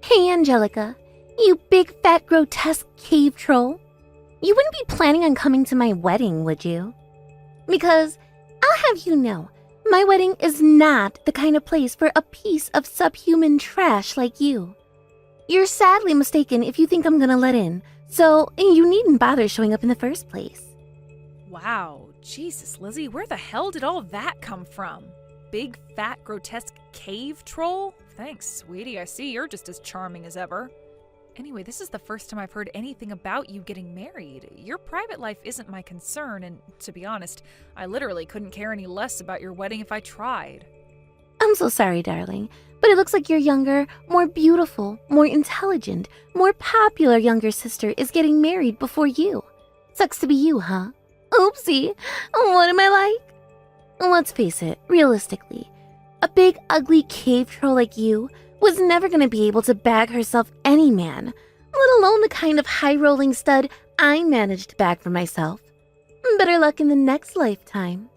Hey, Angelica, you big fat grotesque cave troll. You wouldn't be planning on coming to my wedding, would you? Because I'll have you know, my wedding is not the kind of place for a piece of subhuman trash like you. You're sadly mistaken if you think I'm gonna let in, so you needn't bother showing up in the first place. Wow, Jesus, Lizzie, where the hell did all that come from? Big, fat, grotesque cave troll? Thanks, sweetie. I see you're just as charming as ever. Anyway, this is the first time I've heard anything about you getting married. Your private life isn't my concern, and to be honest, I literally couldn't care any less about your wedding if I tried. I'm so sorry, darling, but it looks like your younger, more beautiful, more intelligent, more popular younger sister is getting married before you. Sucks to be you, huh? Oopsie. What am I like? Let's face it, realistically, a big, ugly cave troll like you was never going to be able to bag herself any man, let alone the kind of high-rolling stud I managed to bag for myself. Better luck in the next lifetime.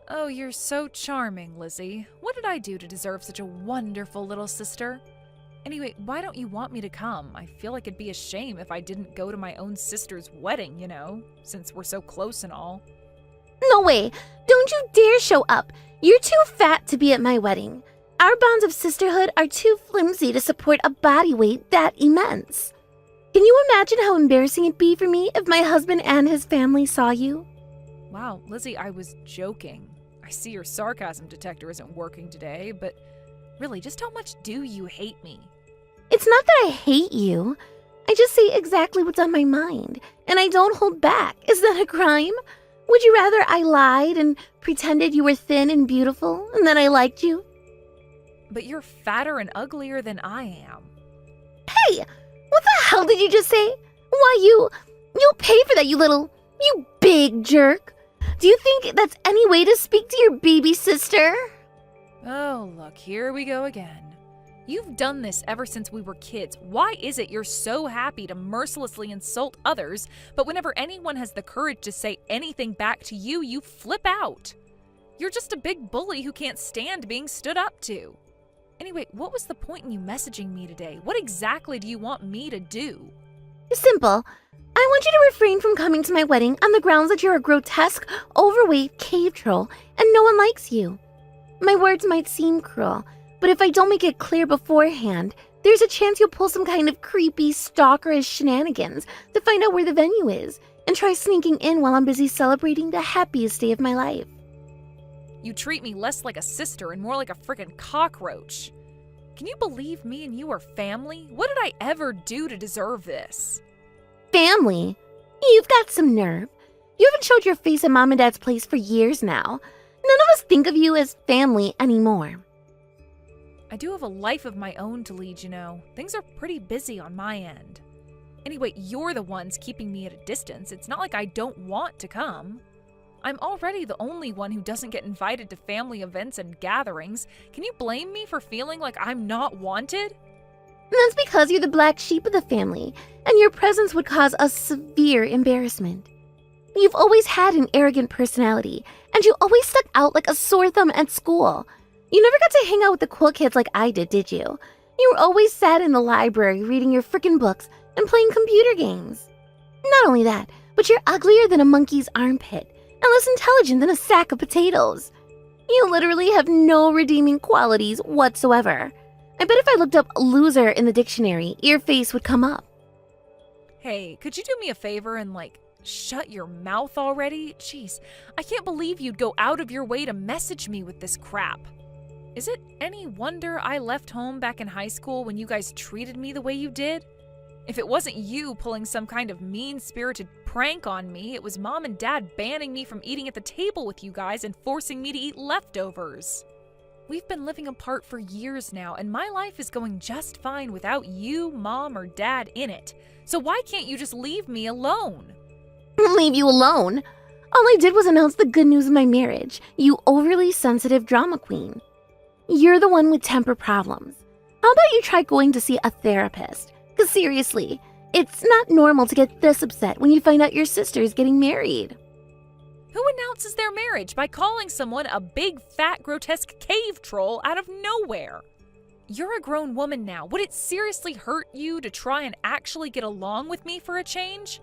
Oh, you're so charming, Lizzie. What did I do to deserve such a wonderful little sister? Anyway, why don't you want me to come? I feel like it'd be a shame if I didn't go to my own sister's wedding, since we're so close and all. No way! Don't you dare show up! You're too fat to be at my wedding. Our bonds of sisterhood are too flimsy to support a body weight that immense. Can you imagine how embarrassing it'd be for me if my husband and his family saw you? Wow, Lizzie, I was joking. I see your sarcasm detector isn't working today, but really, just how much do you hate me? It's not that I hate you. I just say exactly what's on my mind, and I don't hold back. Is that a crime? Would you rather I lied and pretended you were thin and beautiful and that I liked you? But you're fatter and uglier than I am. Hey! What the hell did you just say? Why, you'll pay for that, you big jerk. Do you think that's any way to speak to your baby sister? Oh, look, here we go again. You've done this ever since we were kids. Why is it you're so happy to mercilessly insult others, but whenever anyone has the courage to say anything back to you, you flip out? You're just a big bully who can't stand being stood up to. Anyway, what was the point in you messaging me today? What exactly do you want me to do? Simple. I want you to refrain from coming to my wedding on the grounds that you're a grotesque, overweight cave troll and no one likes you. My words might seem cruel, but if I don't make it clear beforehand, there's a chance you'll pull some kind of creepy, stalkerish shenanigans to find out where the venue is and try sneaking in while I'm busy celebrating the happiest day of my life. You treat me less like a sister and more like a frickin' cockroach. Can you believe me and you are family? What did I ever do to deserve this? Family? You've got some nerve. You haven't showed your face at Mom and Dad's place for years now. None of us think of you as family anymore. I do have a life of my own to lead, Things are pretty busy on my end. Anyway, you're the ones keeping me at a distance. It's not like I don't want to come. I'm already the only one who doesn't get invited to family events and gatherings. Can you blame me for feeling like I'm not wanted? That's because you're the black sheep of the family, and your presence would cause us severe embarrassment. You've always had an arrogant personality, and you always stuck out like a sore thumb at school. You never got to hang out with the cool kids like I did you? You were always sat in the library reading your frickin' books and playing computer games. Not only that, but you're uglier than a monkey's armpit and less intelligent than a sack of potatoes. You literally have no redeeming qualities whatsoever. I bet if I looked up loser in the dictionary, your face would come up. Hey, could you do me a favor and, shut your mouth already? Jeez, I can't believe you'd go out of your way to message me with this crap. Is it any wonder I left home back in high school when you guys treated me the way you did? If it wasn't you pulling some kind of mean-spirited prank on me, it was Mom and Dad banning me from eating at the table with you guys and forcing me to eat leftovers. We've been living apart for years now, and my life is going just fine without you, Mom, or Dad in it. So why can't you just leave me alone? Leave you alone? All I did was announce the good news of my marriage, you overly sensitive drama queen. You're the one with temper problems. How about you try going to see a therapist? Because seriously, it's not normal to get this upset when you find out your sister is getting married. Who announces their marriage by calling someone a big, fat, grotesque cave troll out of nowhere? You're a grown woman now. Would it seriously hurt you to try and actually get along with me for a change?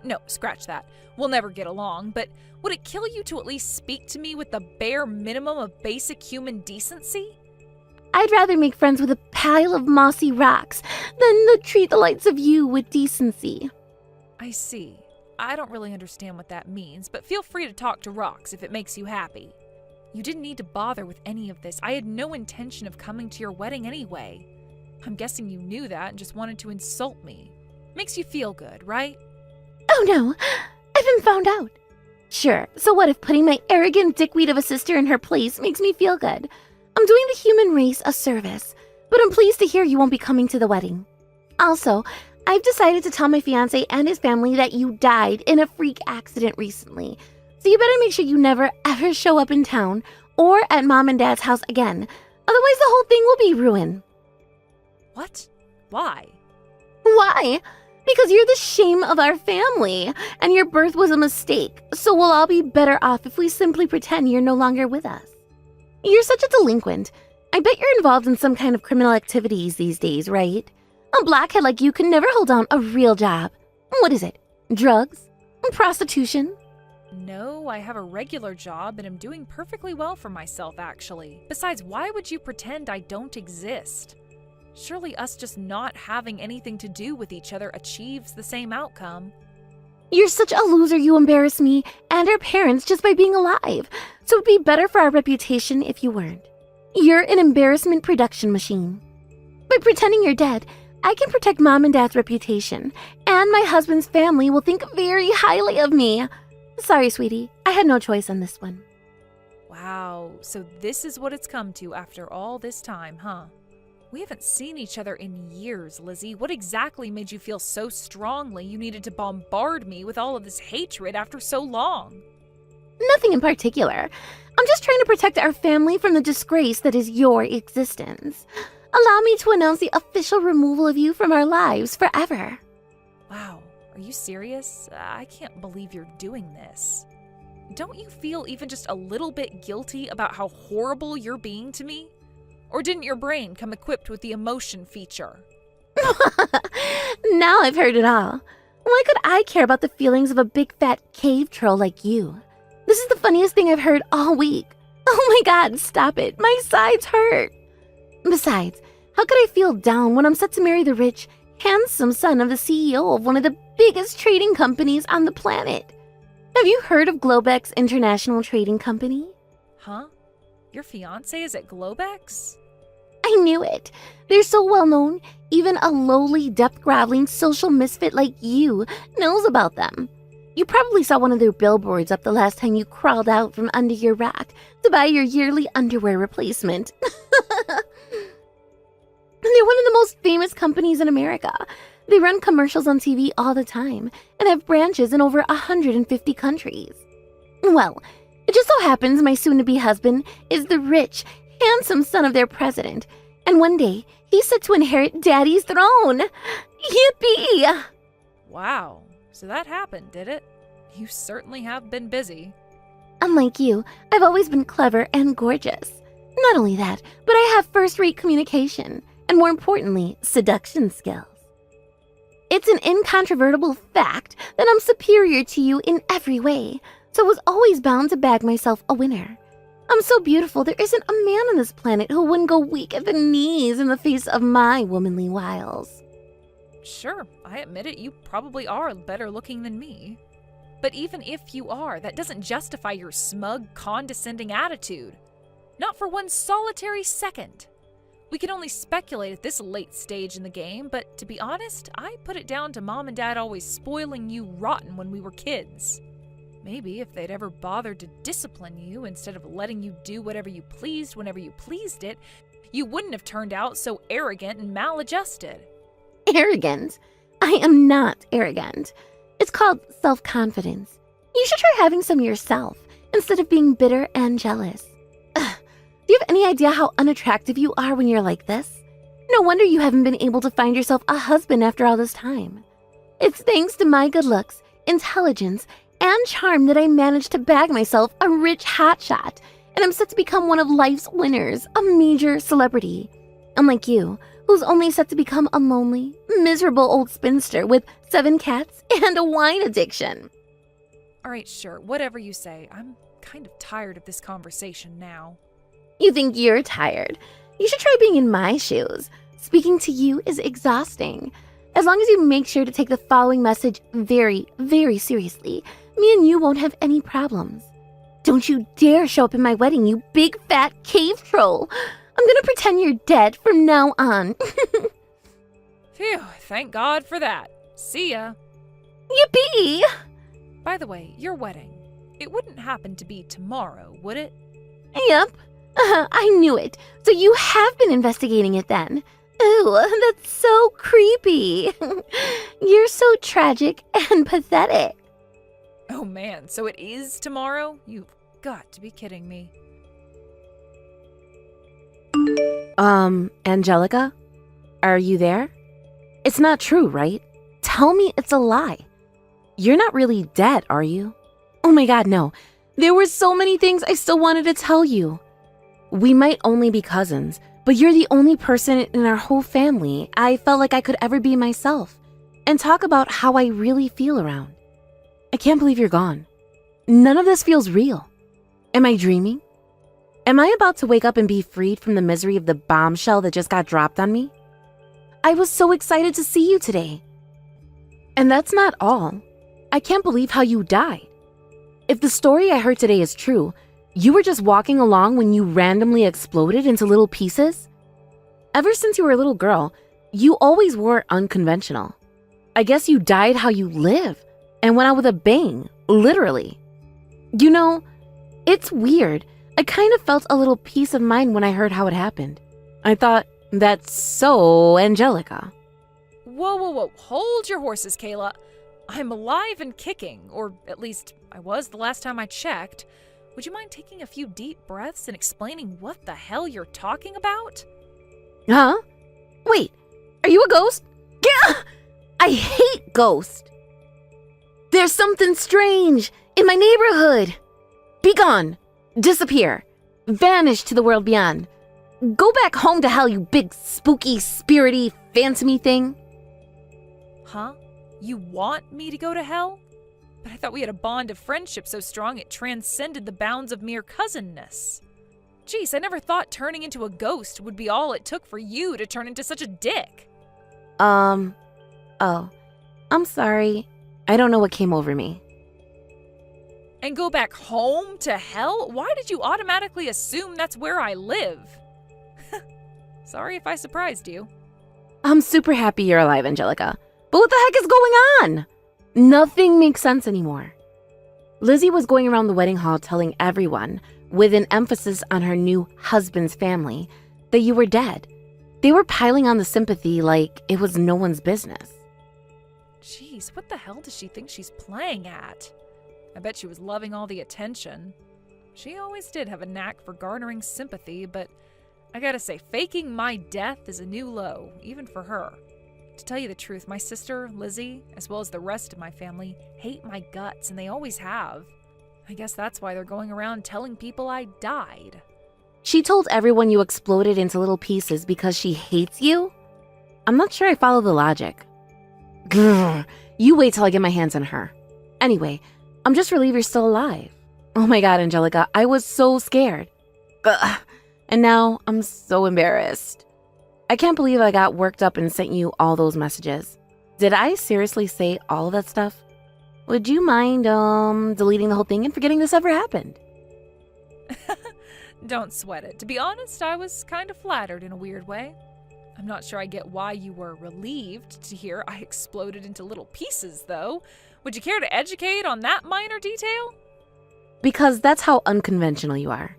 No, scratch that. We'll never get along, but would it kill you to at least speak to me with the bare minimum of basic human decency? I'd rather make friends with a pile of mossy rocks than to treat the likes of you with decency. I see. I don't really understand what that means, but feel free to talk to rocks if it makes you happy. You didn't need to bother with any of this. I had no intention of coming to your wedding anyway. I'm guessing you knew that and just wanted to insult me. Makes you feel good, right? Oh no, I've been found out. Sure, so what if putting my arrogant dickweed of a sister in her place makes me feel good? I'm doing the human race a service, but I'm pleased to hear you won't be coming to the wedding. Also, I've decided to tell my fiancé and his family that you died in a freak accident recently. So you better make sure you never ever show up in town or at Mom and Dad's house again. Otherwise the whole thing will be ruined. What? Why? Why? Because you're the shame of our family, and your birth was a mistake, so we'll all be better off if we simply pretend you're no longer with us. You're such a delinquent. I bet you're involved in some kind of criminal activities these days, right? A blackhead like you can never hold down a real job. What is it? Drugs? Prostitution? No, I have a regular job and am doing perfectly well for myself, actually. Besides, why would you pretend I don't exist? Surely us just not having anything to do with each other achieves the same outcome. You're such a loser, you embarrass me and our parents just by being alive, so it'd be better for our reputation if you weren't. You're an embarrassment production machine. By pretending you're dead, I can protect Mom and Dad's reputation, and my husband's family will think very highly of me. Sorry, sweetie, I had no choice on this one. Wow, so this is what it's come to after all this time, huh? We haven't seen each other in years, Lizzie. What exactly made you feel so strongly you needed to bombard me with all of this hatred after so long? Nothing in particular. I'm just trying to protect our family from the disgrace that is your existence. Allow me to announce the official removal of you from our lives forever. Wow, are you serious? I can't believe you're doing this. Don't you feel even just a little bit guilty about how horrible you're being to me? Or didn't your brain come equipped with the emotion feature? Now I've heard it all. Why could I care about the feelings of a big fat cave troll like you? This is the funniest thing I've heard all week. Oh my god, stop it. My sides hurt. Besides, how could I feel down when I'm set to marry the rich, handsome son of the CEO of one of the biggest trading companies on the planet? Have you heard of Globex International Trading Company? Huh? Your fiancé is at Globex? I knew it. They're so well known, even a lowly, depth-graveling social misfit like you knows about them. You probably saw one of their billboards up the last time you crawled out from under your rock to buy your yearly underwear replacement. They're one of the most famous companies in America. They run commercials on TV all the time and have branches in over 150 countries. Well, it just so happens my soon-to-be husband is the rich, handsome son of their president, and one day he's set to inherit Daddy's throne. Yippee! Wow, so that happened, did it? You certainly have been busy. Unlike you, I've always been clever and gorgeous. Not only that, but I have first-rate communication, and more importantly, seduction skills. It's an incontrovertible fact that I'm superior to you in every way, so I was always bound to bag myself a winner. I'm so beautiful, there isn't a man on this planet who wouldn't go weak at the knees in the face of my womanly wiles. Sure, I admit it, you probably are better looking than me. But even if you are, that doesn't justify your smug, condescending attitude. Not for one solitary second. We can only speculate at this late stage in the game, but to be honest, I put it down to Mom and Dad always spoiling you rotten when we were kids. Maybe if they'd ever bothered to discipline you instead of letting you do whatever you pleased whenever you pleased it, you wouldn't have turned out so arrogant and maladjusted. Arrogant? I am not arrogant. It's called self-confidence. You should try having some yourself instead of being bitter and jealous. Ugh. Do you have any idea how unattractive you are when you're like this? No wonder you haven't been able to find yourself a husband after all this time. It's thanks to my good looks, intelligence, and charm that I managed to bag myself a rich hotshot, and I'm set to become one of life's winners, a major celebrity. unlike you, who's only set to become a lonely, miserable old spinster with 7 cats and a wine addiction. All right, sure, whatever you say. I'm kind of tired of this conversation now. You think you're tired? You should try being in my shoes. Speaking to you is exhausting. As long as you make sure to take the following message very, very seriously, me and you won't have any problems. Don't you dare show up in my wedding, you big fat cave troll. I'm gonna pretend you're dead from now on. Phew, thank God for that. See ya. Yippee! By the way, your wedding. It wouldn't happen to be tomorrow, would it? Yep. I knew it. So you have been investigating it then. Ooh, that's so creepy. You're so tragic and pathetic. Oh man, so it is tomorrow? You've got to be kidding me. Angelica? Are you there? It's not true, right? Tell me it's a lie. You're not really dead, are you? Oh my god, no. There were so many things I still wanted to tell you. We might only be cousins, but you're the only person in our whole family I felt like I could ever be myself and talk about how I really feel around. I can't believe you're gone. None of this feels real. Am I dreaming? Am I about to wake up and be freed from the misery of the bombshell that just got dropped on me? I was so excited to see you today. And that's not all. I can't believe how you died. If the story I heard today is true, you were just walking along when you randomly exploded into little pieces? Ever since you were a little girl, you always were unconventional. I guess you died how you live and went out with a bang, literally. You know, it's weird. I kind of felt a little peace of mind when I heard how it happened. I thought, that's so Angelica. Whoa. Hold your horses, Kayla. I'm alive and kicking, or at least I was the last time I checked. Would you mind taking a few deep breaths and explaining what the hell you're talking about? Huh? Wait, are you a ghost? Yeah! I hate ghosts. There's something strange in my neighborhood. Be gone. Disappear. Vanish to the world beyond. Go back home to hell, you big spooky, spirity, phantomy thing. Huh? You want me to go to hell? But I thought we had a bond of friendship so strong it transcended the bounds of mere cousinness. Jeez, I never thought turning into a ghost would be all it took for you to turn into such a dick. Oh, I'm sorry. I don't know what came over me. And go back home to hell? Why did you automatically assume that's where I live? Sorry if I surprised you. I'm super happy you're alive, Angelica. But what the heck is going on? Nothing makes sense anymore. Lizzie was going around the wedding hall telling everyone, with an emphasis on her new husband's family, that you were dead. They were piling on the sympathy like it was no one's business. Jeez, what the hell does she think she's playing at? I bet she was loving all the attention. She always did have a knack for garnering sympathy, but I gotta say, faking my death is a new low, even for her. To tell you the truth, my sister, Lizzie, as well as the rest of my family, hate my guts, and they always have. I guess that's why they're going around telling people I died. She told everyone you exploded into little pieces because she hates you? I'm not sure I follow the logic. Grr, you wait till I get my hands on her. Anyway, I'm just relieved you're still alive. Oh my god, Angelica, I was so scared. Ugh. And now I'm so embarrassed. I can't believe I got worked up and sent you all those messages. Did I seriously say all of that stuff? Would you mind, deleting the whole thing and forgetting this ever happened? Don't sweat it. To be honest, I was kind of flattered in a weird way. I'm not sure I get why you were relieved to hear I exploded into little pieces, though. Would you care to educate on that minor detail? Because that's how unconventional you are.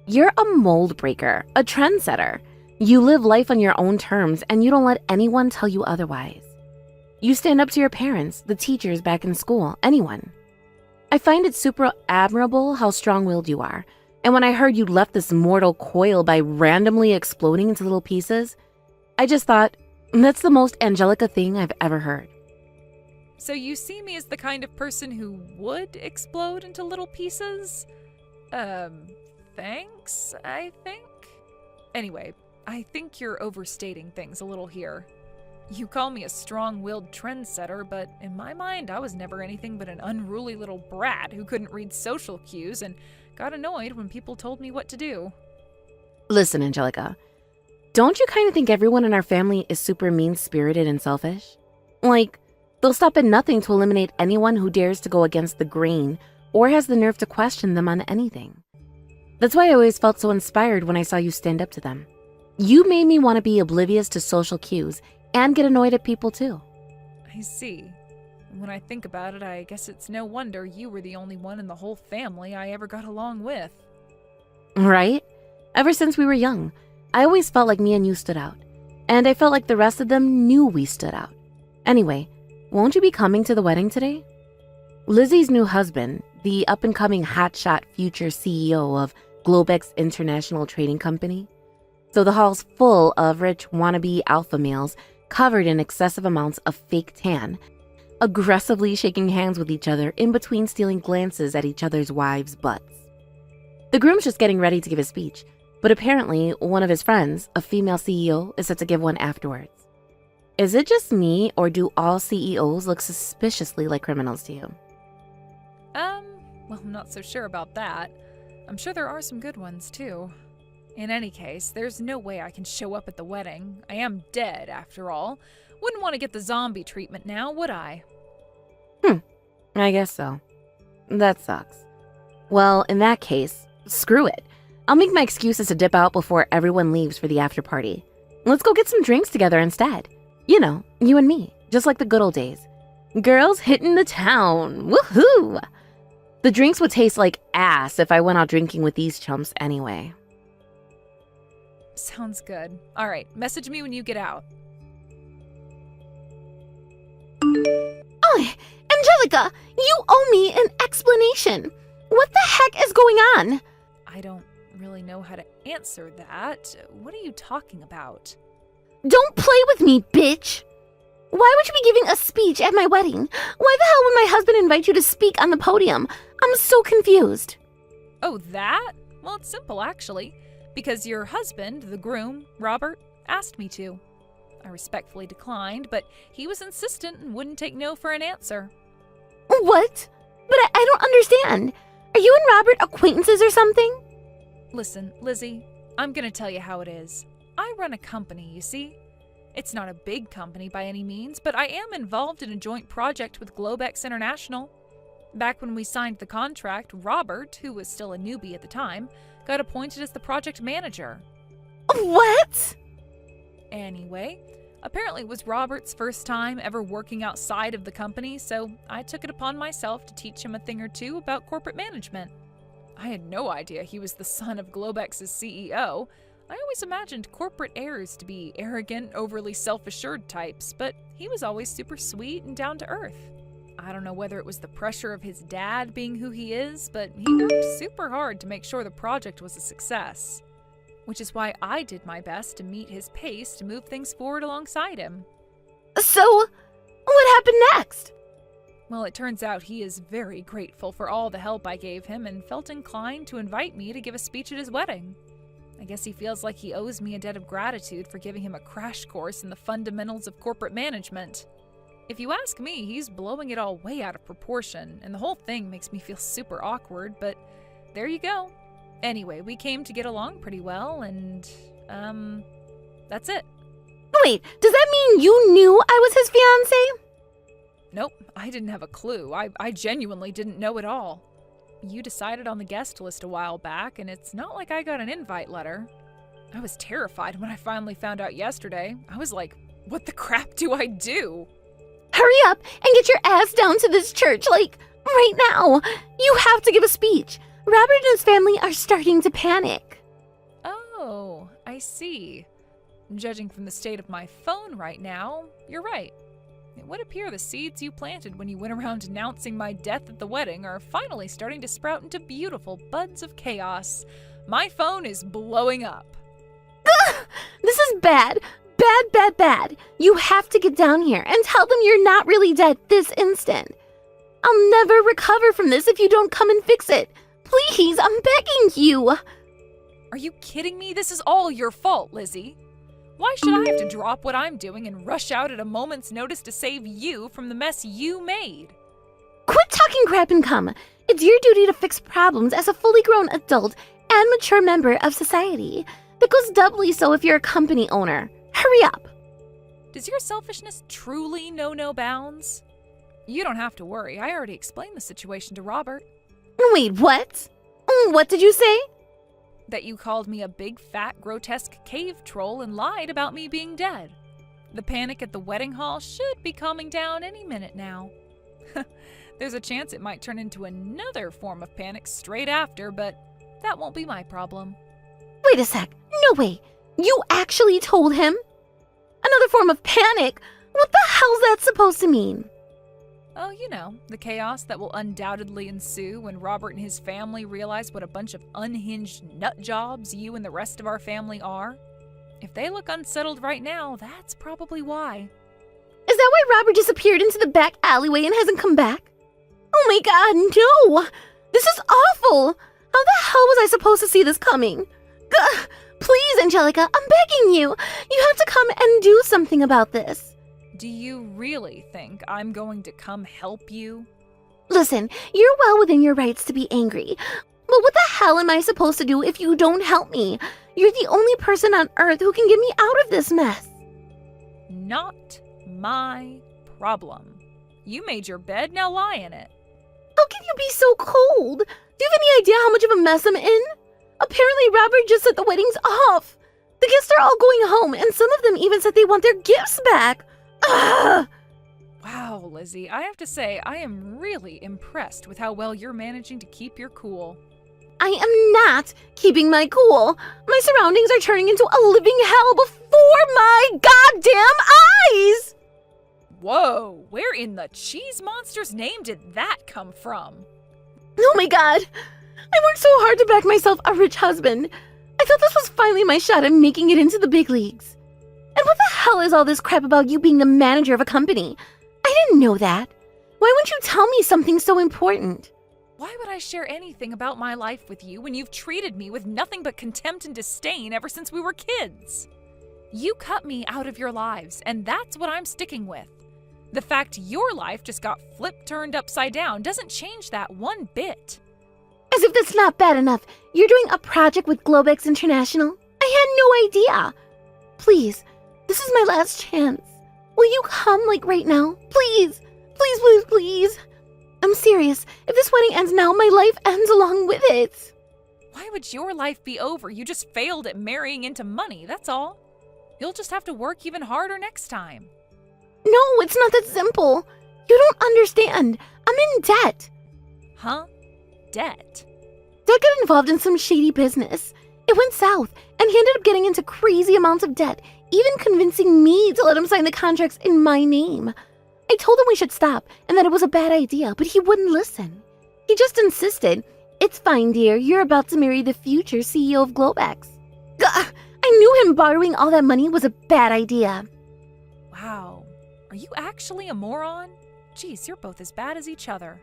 You're a mold breaker, a trendsetter. You live life on your own terms, and you don't let anyone tell you otherwise. You stand up to your parents, the teachers back in school, anyone. I find it super admirable how strong-willed you are. And when I heard you left this mortal coil by randomly exploding into little pieces, I just thought, that's the most Angelica thing I've ever heard. So you see me as the kind of person who would explode into little pieces? Thanks, I think? Anyway, I think you're overstating things a little here. You call me a strong-willed trendsetter, but in my mind, I was never anything but an unruly little brat who couldn't read social cues and got annoyed when people told me what to do. Listen, Angelica, don't you kind of think everyone in our family is super mean-spirited and selfish? Like, they'll stop at nothing to eliminate anyone who dares to go against the grain or has the nerve to question them on anything. That's why I always felt so inspired when I saw you stand up to them. You made me want to be oblivious to social cues and get annoyed at people too. I see. When I think about it, I guess it's no wonder you were the only one in the whole family I ever got along with. Right? Ever since we were young, I always felt like me and you stood out. And I felt like the rest of them knew we stood out. Anyway, won't you be coming to the wedding today? Lizzie's new husband, the up-and-coming hotshot future CEO of Globex International Trading Company. So the hall's full of rich wannabe alpha males covered in excessive amounts of fake tan, aggressively shaking hands with each other in between stealing glances at each other's wives' butts. The groom's just getting ready to give his speech, but apparently one of his friends, a female CEO, is set to give one afterwards. Is it just me, or do all CEOs look suspiciously like criminals to you? Well, I'm not so sure about that. I'm sure there are some good ones, too. In any case, there's no way I can show up at the wedding. I am dead, after all. Wouldn't want to get the zombie treatment now, would I? I guess so. That sucks. Well, in that case, screw it. I'll make my excuses to dip out before everyone leaves for the after party. Let's go get some drinks together instead. You know, you and me, just like the good old days. Girls hitting the town. Woohoo! The drinks would taste like ass if I went out drinking with these chumps anyway. Sounds good. All right, message me when you get out. Oh, Angelica, you owe me an explanation. What the heck is going on? I don't really know how to answer that. What are you talking about? Don't play with me, bitch. Why would you be giving a speech at my wedding? Why the hell would my husband invite you to speak on the podium? I'm so confused. Oh, that? Well, it's simple, actually. Because your husband, the groom, Robert, asked me to. I respectfully declined, but he was insistent and wouldn't take no for an answer. What? But I don't understand. Are you and Robert acquaintances or something? Listen, Lizzie, I'm gonna tell you how it is. I run a company, you see? It's not a big company by any means, but I am involved in a joint project with Globex International. Back when we signed the contract, Robert, who was still a newbie at the time, got appointed as the project manager. What? Anyway, apparently it was Robert's first time ever working outside of the company, so I took it upon myself to teach him a thing or two about corporate management. I had no idea he was the son of Globex's CEO. I always imagined corporate heirs to be arrogant, overly self-assured types, but he was always super sweet and down to earth. I don't know whether it was the pressure of his dad being who he is, but he worked super hard to make sure the project was a success. Which is why I did my best to meet his pace to move things forward alongside him. So, what happened next? Well, it turns out he is very grateful for all the help I gave him and felt inclined to invite me to give a speech at his wedding. I guess he feels like he owes me a debt of gratitude for giving him a crash course in the fundamentals of corporate management. If you ask me, he's blowing it all way out of proportion, and the whole thing makes me feel super awkward, but there you go. Anyway, we came to get along pretty well, and, that's it. Wait, does that mean you knew I was his fiancé? Nope, I didn't have a clue. I genuinely didn't know at all. You decided on the guest list a while back, and it's not like I got an invite letter. I was terrified when I finally found out yesterday. I was like, what the crap do I do? Hurry up and get your ass down to this church, like, right now. You have to give a speech. Robert and his family are starting to panic. Oh, I see. Judging from the state of my phone right now, you're right. It would appear the seeds you planted when you went around announcing my death at the wedding are finally starting to sprout into beautiful buds of chaos. My phone is blowing up. This is bad. Bad. You have to get down here and tell them you're not really dead this instant. I'll never recover from this if you don't come and fix it. Please, I'm begging you. Are you kidding me? This is all your fault, Lizzie. Why should I have to drop what I'm doing and rush out at a moment's notice to save you from the mess you made? Quit talking crap and come. It's your duty to fix problems as a fully grown adult and mature member of society. That goes doubly so if you're a company owner. Hurry up. Does your selfishness truly know no bounds? You don't have to worry. I already explained the situation to Robert. Wait, what? What did you say? That you called me a big, fat, grotesque cave troll and lied about me being dead. The panic at the wedding hall should be calming down any minute now. There's a chance it might turn into another form of panic straight after, but that won't be my problem. Wait a sec. No way. You actually told him? Another form of panic? What the hell's that supposed to mean? Oh, you know, the chaos that will undoubtedly ensue when Robert and his family realize what a bunch of unhinged nut jobs you and the rest of our family are. If they look unsettled right now, that's probably why. Is that why Robert disappeared into the back alleyway and hasn't come back? Oh my god, no! This is awful! How the hell was I supposed to see this coming? Gah! Please, Angelica, I'm begging you! You have to come and do something about this. Do you really think I'm going to come help you? Listen, you're well within your rights to be angry. But what the hell am I supposed to do if you don't help me? You're the only person on Earth who can get me out of this mess. Not my problem. You made your bed, now lie in it. How can you be so cold? Do you have any idea how much of a mess I'm in? Apparently, Robert just said the wedding's off. The guests are all going home, and some of them even said they want their gifts back. Ugh! Wow, Lizzie, I have to say, I am really impressed with how well you're managing to keep your cool. I am not keeping my cool. My surroundings are turning into a living hell before my goddamn eyes! Whoa, where in the cheese monster's name did that come from? Oh my god. I worked so hard to back myself a rich husband. I thought this was finally my shot at making it into the big leagues. And what the hell is all this crap about you being the manager of a company? I didn't know that. Why wouldn't you tell me something so important? Why would I share anything about my life with you when you've treated me with nothing but contempt and disdain ever since we were kids? You cut me out of your lives, and that's what I'm sticking with. The fact your life just got turned upside down doesn't change that one bit. As if that's not bad enough, you're doing a project with Globex International? I had no idea. Please, this is my last chance. Will you come, like, right now? Please, please, please, please. I'm serious. If this wedding ends now, my life ends along with it. Why would your life be over? You just failed at marrying into money, that's all. You'll just have to work even harder next time. No, it's not that simple. You don't understand. I'm in debt. Huh? Debt? Dad got involved in some shady business. It went south, and he ended up getting into crazy amounts of debt, even convincing me to let him sign the contracts in my name. I told him we should stop and that it was a bad idea, but he wouldn't listen. He just insisted, "It's fine, dear. You're about to marry the future CEO of Globex." Gah! I knew him borrowing all that money was a bad idea. Wow. Are you actually a moron? Jeez, you're both as bad as each other.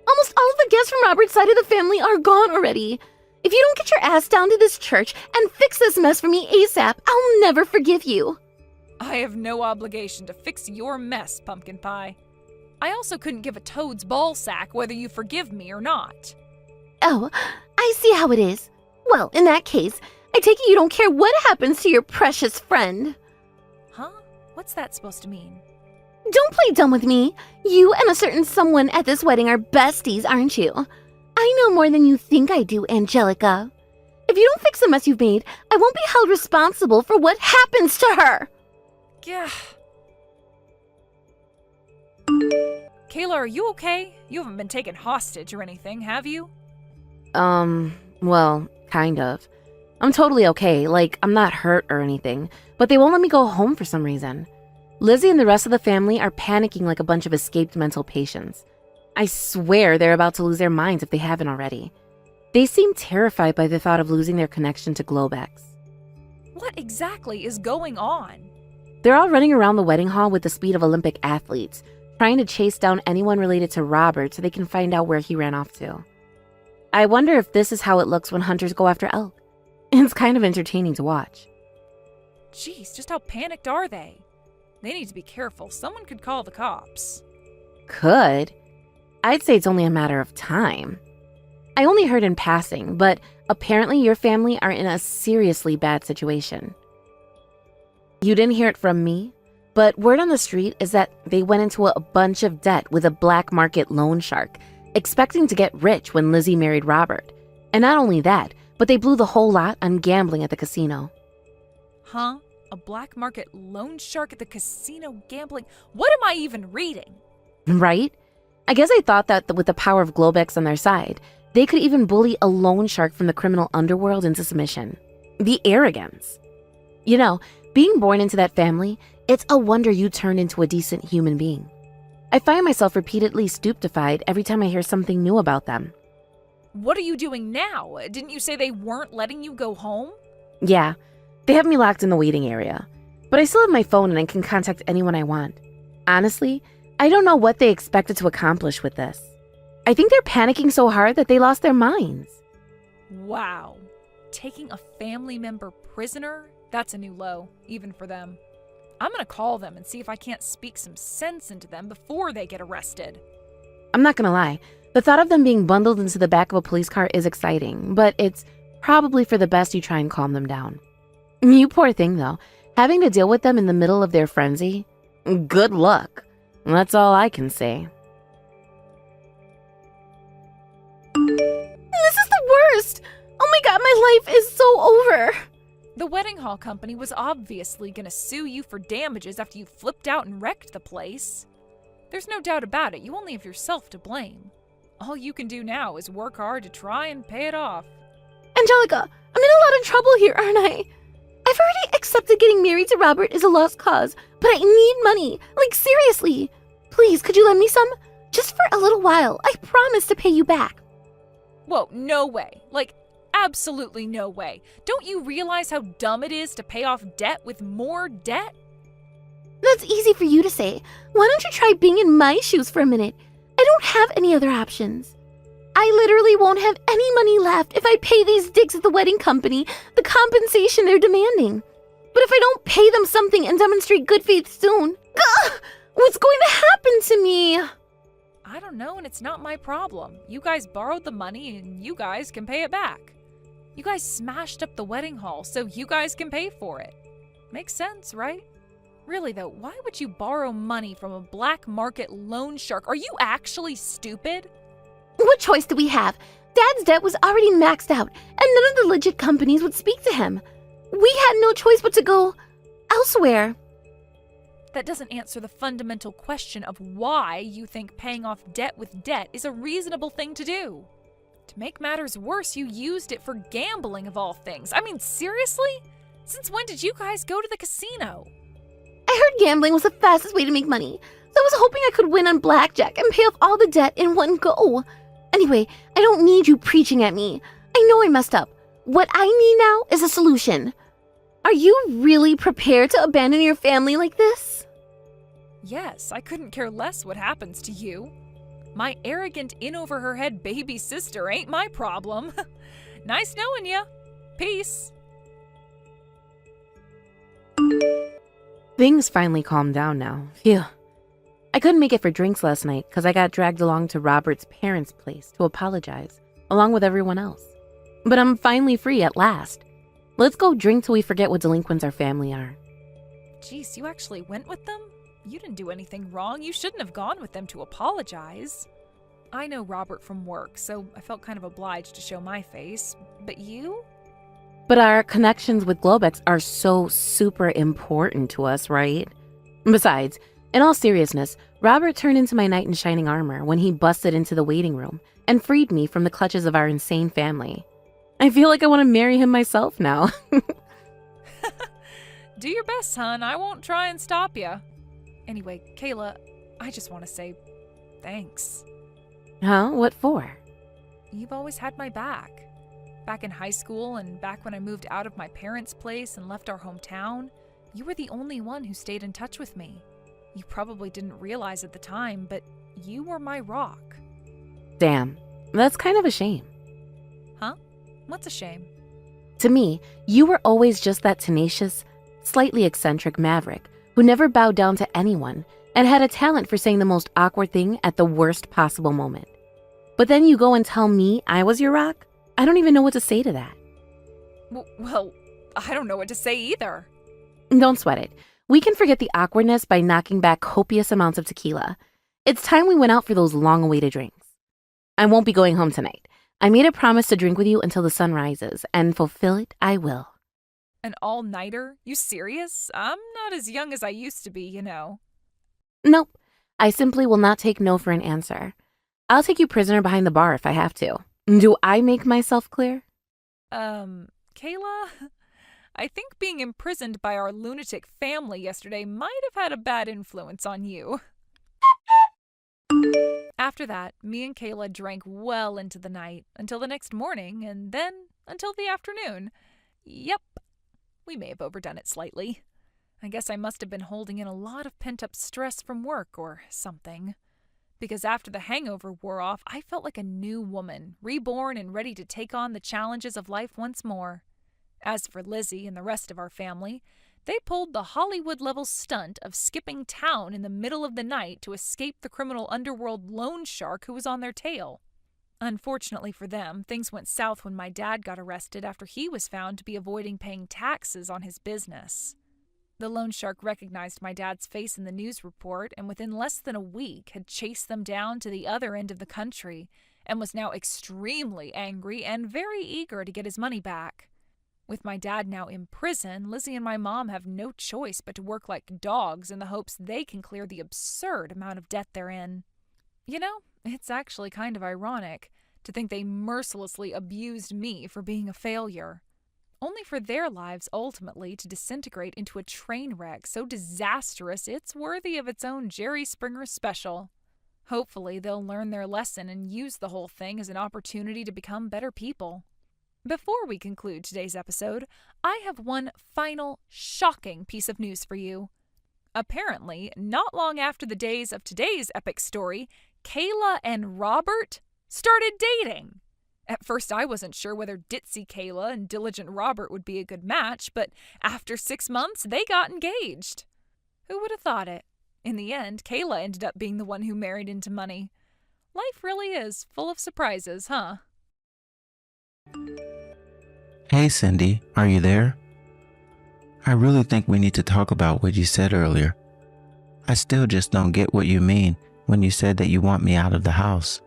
Almost all of the guests from Robert's side of the family are gone already. If you don't get your ass down to this church and fix this mess for me ASAP, I'll never forgive you. I have no obligation to fix your mess, Pumpkin Pie. I also couldn't give a toad's ball sack whether you forgive me or not. Oh, I see how it is. Well, in that case, I take it you don't care what happens to your precious friend. Huh? What's that supposed to mean? Don't play dumb with me. You and a certain someone at this wedding are besties, aren't you? I know more than you think I do, Angelica. If you don't fix the mess you've made, I won't be held responsible for what happens to her. Yeah. Kayla, are you okay? You haven't been taken hostage or anything, have you? Well, kind of. I'm totally okay, like, I'm not hurt or anything, but they won't let me go home for some reason. Lizzie and the rest of the family are panicking like a bunch of escaped mental patients. I swear they're about to lose their minds if they haven't already. They seem terrified by the thought of losing their connection to Globex. What exactly is going on? They're all running around the wedding hall with the speed of Olympic athletes, trying to chase down anyone related to Robert so they can find out where he ran off to. I wonder if this is how it looks when hunters go after elk. It's kind of entertaining to watch. Jeez, just how panicked are they? They need to be careful. Someone could call the cops. Could? I'd say it's only a matter of time. I only heard in passing, but apparently your family are in a seriously bad situation. You didn't hear it from me, but word on the street is that they went into a bunch of debt with a black market loan shark, expecting to get rich when Lizzie married Robert. And not only that, but they blew the whole lot on gambling at the casino. Huh? A black market loan shark at the casino gambling? What am I even reading? Right? I guess I thought that with the power of Globex on their side, they could even bully a loan shark from the criminal underworld into submission. The arrogance. You know, being born into that family, it's a wonder you turned into a decent human being. I find myself repeatedly stupefied every time I hear something new about them. What are you doing now? Didn't you say they weren't letting you go home? Yeah, they have me locked in the waiting area, but I still have my phone and I can contact anyone I want. Honestly, I don't know what they expected to accomplish with this. I think they're panicking so hard that they lost their minds. Wow. Taking a family member prisoner? That's a new low, even for them. I'm gonna call them and see if I can't speak some sense into them before they get arrested. I'm not gonna lie, the thought of them being bundled into the back of a police car is exciting, but it's probably for the best you try and calm them down. You poor thing, though. Having to deal with them in the middle of their frenzy? Good luck. That's all I can say. This is the worst! Oh my god, my life is so over! The wedding hall company was obviously gonna sue you for damages after you flipped out and wrecked the place. There's no doubt about it, you only have yourself to blame. All you can do now is work hard to try and pay it off. Angelica, I'm in a lot of trouble here, aren't I? I've already accepted getting married to Robert is a lost cause, but I need money. Like, seriously. Please, could you lend me some? Just for a little while. I promise to pay you back. Whoa, no way. Like, absolutely no way. Don't you realize how dumb it is to pay off debt with more debt? That's easy for you to say. Why don't you try being in my shoes for a minute? I don't have any other options. I literally won't have any money left if I pay these dicks at the wedding company the compensation they're demanding. But if I don't pay them something and demonstrate good faith soon, what's going to happen to me? I don't know, and it's not my problem. You guys borrowed the money and you guys can pay it back. You guys smashed up the wedding hall, so you guys can pay for it. Makes sense, right? Really though, why would you borrow money from a black market loan shark? Are you actually stupid? What choice do we have? Dad's debt was already maxed out, and none of the legit companies would speak to him. We had no choice but to go elsewhere. That doesn't answer the fundamental question of why you think paying off debt with debt is a reasonable thing to do. To make matters worse, you used it for gambling of all things. I mean, seriously? Since when did you guys go to the casino? I heard gambling was the fastest way to make money, so I was hoping I could win on blackjack and pay off all the debt in one go. Anyway, I don't need you preaching at me. I know I messed up. What I need now is a solution. Are you really prepared to abandon your family like this? Yes, I couldn't care less what happens to you. My arrogant, in-over-her-head baby sister ain't my problem. Nice knowing ya. Peace. Things finally calmed down now. Phew. I couldn't make it for drinks last night because I got dragged along to Robert's parents' place to apologize, along with everyone else. But I'm finally free at last. Let's go drink till we forget what delinquents our family are. Jeez, you actually went with them? You didn't do anything wrong. You shouldn't have gone with them to apologize. I know Robert from work, so I felt kind of obliged to show my face. But you? But our connections with Globex are so super important to us, right? Besides, in all seriousness, Robert turned into my knight in shining armor when he busted into the waiting room and freed me from the clutches of our insane family. I feel like I want to marry him myself now. Do your best, hon. I won't try and stop you. Anyway, Kayla, I just want to say thanks. Huh? What for? You've always had my back. Back in high school and back when I moved out of my parents' place and left our hometown, you were the only one who stayed in touch with me. You probably didn't realize at the time, but you were my rock. Damn, that's kind of a shame. Huh? What's a shame? To me, you were always just that tenacious, slightly eccentric maverick who never bowed down to anyone and had a talent for saying the most awkward thing at the worst possible moment. But then you go and tell me I was your rock? I don't even know what to say to that. Well, I don't know what to say either. Don't sweat it. We can forget the awkwardness by knocking back copious amounts of tequila. It's time we went out for those long-awaited drinks. I won't be going home tonight. I made a promise to drink with you until the sun rises, and fulfill it I will. An all-nighter? You serious? I'm not as young as I used to be, you know. Nope. I simply will not take no for an answer. I'll take you prisoner behind the bar if I have to. Do I make myself clear? Kayla? I think being imprisoned by our lunatic family yesterday might have had a bad influence on you. After that, me and Kayla drank well into the night, until the next morning, and then until the afternoon. Yep, we may have overdone it slightly. I guess I must have been holding in a lot of pent-up stress from work or something. Because after the hangover wore off, I felt like a new woman, reborn and ready to take on the challenges of life once more. As for Lizzie and the rest of our family, they pulled the Hollywood-level stunt of skipping town in the middle of the night to escape the criminal underworld loan shark who was on their tail. Unfortunately for them, things went south when my dad got arrested after he was found to be avoiding paying taxes on his business. The loan shark recognized my dad's face in the news report and within less than a week had chased them down to the other end of the country and was now extremely angry and very eager to get his money back. With my dad now in prison, Lizzie and my mom have no choice but to work like dogs in the hopes they can clear the absurd amount of debt they're in. You know, it's actually kind of ironic to think they mercilessly abused me for being a failure, only for their lives ultimately to disintegrate into a train wreck so disastrous it's worthy of its own Jerry Springer special. Hopefully they'll learn their lesson and use the whole thing as an opportunity to become better people. Before we conclude today's episode, I have one final shocking piece of news for you. Apparently, not long after the days of today's epic story, Kayla and Robert started dating. At first, I wasn't sure whether ditzy Kayla and diligent Robert would be a good match, but after 6 months, they got engaged. Who would have thought it? In the end, Kayla ended up being the one who married into money. Life really is full of surprises, huh? Hey Cindy, are you there? I really think we need to talk about what you said earlier. I still just don't get what you mean when you said that you want me out of the house.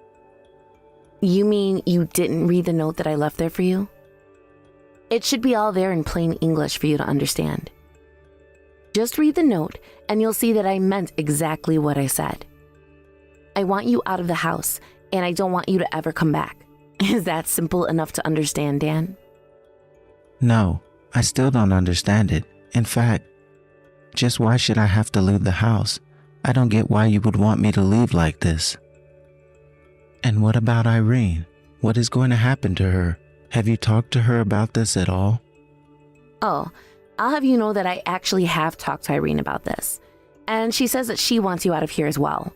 You mean you didn't read the note that I left there for you? It should be all there in plain English for you to understand. Just read the note and you'll see that I meant exactly what I said. I want you out of the house and I don't want you to ever come back. Is that simple enough to understand, Dan? No, I still don't understand it. In fact, just why should I have to leave the house? I don't get why you would want me to leave like this. And what about Irene? What is going to happen to her? Have you talked to her about this at all? Oh, I'll have you know that I actually have talked to Irene about this. And she says that she wants you out of here as well.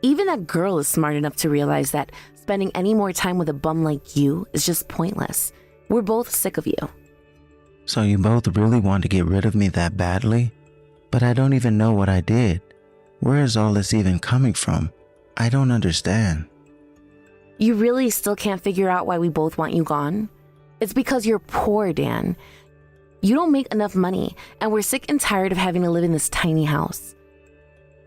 Even that girl is smart enough to realize that spending any more time with a bum like you is just pointless. We're both sick of you. So you both really want to get rid of me that badly? But I don't even know what I did. Where is all this even coming from? I don't understand. You really still can't figure out why we both want you gone? It's because you're poor, Dan. You don't make enough money, and we're sick and tired of having to live in this tiny house.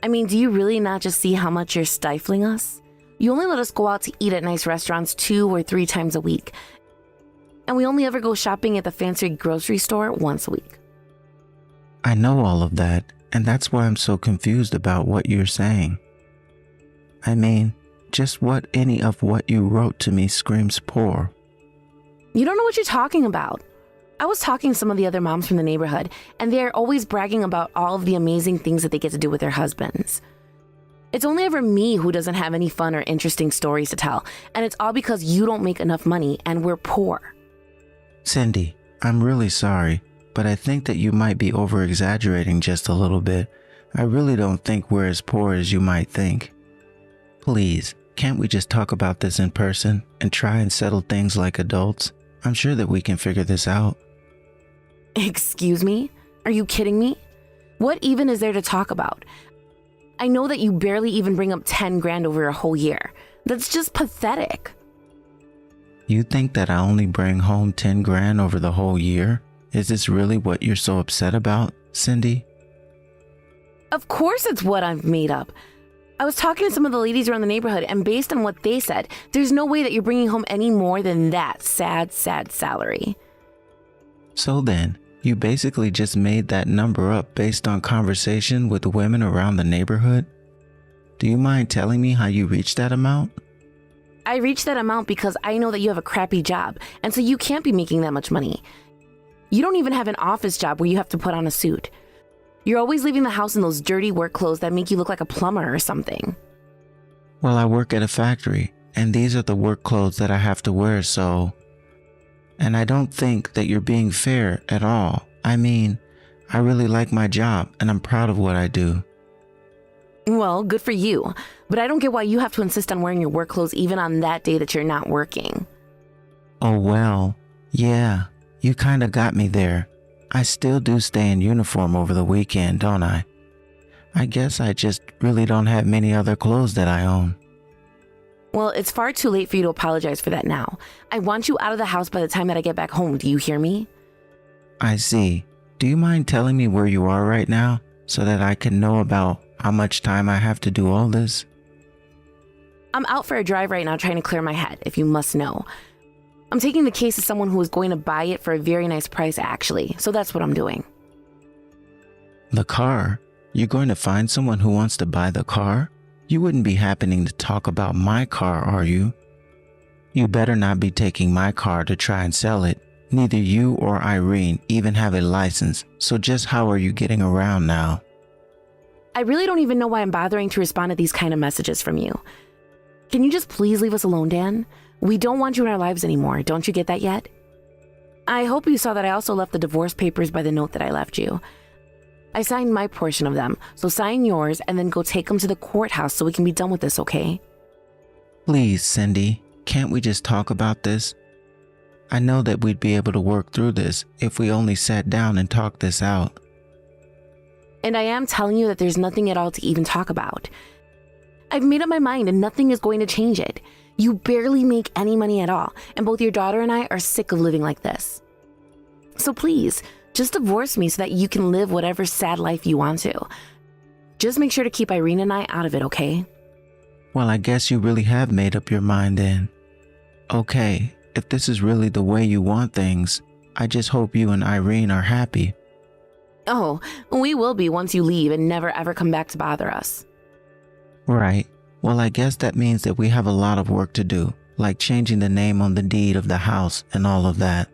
I mean, do you really not just see how much you're stifling us? You only let us go out to eat at nice restaurants 2 or 3 times a week, and we only ever go shopping at the fancy grocery store once a week. I know all of that, and that's why I'm so confused about what you're saying. I mean, just what any of what you wrote to me screams poor. You don't know what you're talking about. I was talking to some of the other moms from the neighborhood, and they're always bragging about all of the amazing things that they get to do with their husbands. It's only ever me who doesn't have any fun or interesting stories to tell, and it's all because you don't make enough money and we're poor. Cindy, I'm really sorry, but I think that you might be over-exaggerating just a little bit. I really don't think we're as poor as you might think. Please, can't we just talk about this in person and try and settle things like adults? I'm sure that we can figure this out. Excuse me? Are you kidding me? What even is there to talk about? I know that you barely even bring up 10 grand over a whole year. That's just pathetic. You think that I only bring home 10 grand over the whole year? Is this really what you're so upset about, Cindy? Of course it's what I've made up. I was talking to some of the ladies around the neighborhood, and based on what they said, there's no way that you're bringing home any more than that sad salary. So then, you basically just made that number up based on conversation with the women around the neighborhood? Do you mind telling me how you reached that amount? I reached that amount because I know that you have a crappy job, and so you can't be making that much money. You don't even have an office job where you have to put on a suit. You're always leaving the house in those dirty work clothes that make you look like a plumber or something. Well, I work at a factory, and these are the work clothes that I have to wear, so... And I don't think that you're being fair at all. I mean, I really like my job, and I'm proud of what I do. Well, good for you, but I don't get why you have to insist on wearing your work clothes even on that day that you're not working. Oh well, yeah, you kinda got me there. I still do stay in uniform over the weekend, don't I? I guess I just really don't have many other clothes that I own. Well, it's far too late for you to apologize for that now. I want you out of the house by the time that I get back home, do you hear me? I see. Do you mind telling me where you are right now so that I can know about how much time I have to do all this? I'm out for a drive right now trying to clear my head, if you must know. I'm taking the case of someone who is going to buy it for a very nice price, actually, so that's what I'm doing. The car? You're going to find someone who wants to buy the car? You wouldn't be happening to talk about my car, are you? You better not be taking my car to try and sell it. Neither you or Irene even have a license, so just how are you getting around now? I really don't even know why I'm bothering to respond to these kind of messages from you. Can you just please leave us alone, Dan? We don't want you in our lives anymore. Don't you get that yet? I hope you saw that I also left the divorce papers by the note that I left you. I signed my portion of them, so sign yours and then go take them to the courthouse so we can be done with this, okay? Please, Cindy, can't we just talk about this? I know that we'd be able to work through this if we only sat down and talked this out. And I am telling you that there's nothing at all to even talk about. I've made up my mind and nothing is going to change it. You barely make any money at all, and both your daughter and I are sick of living like this. So please, just divorce me so that you can live whatever sad life you want to. Just make sure to keep Irene and I out of it, okay? Well, I guess you really have made up your mind then. Okay, if this is really the way you want things, I just hope you and Irene are happy. Oh, we will be once you leave and never ever come back to bother us. Right. Well, I guess that means that we have a lot of work to do, like changing the name on the deed of the house and all of that.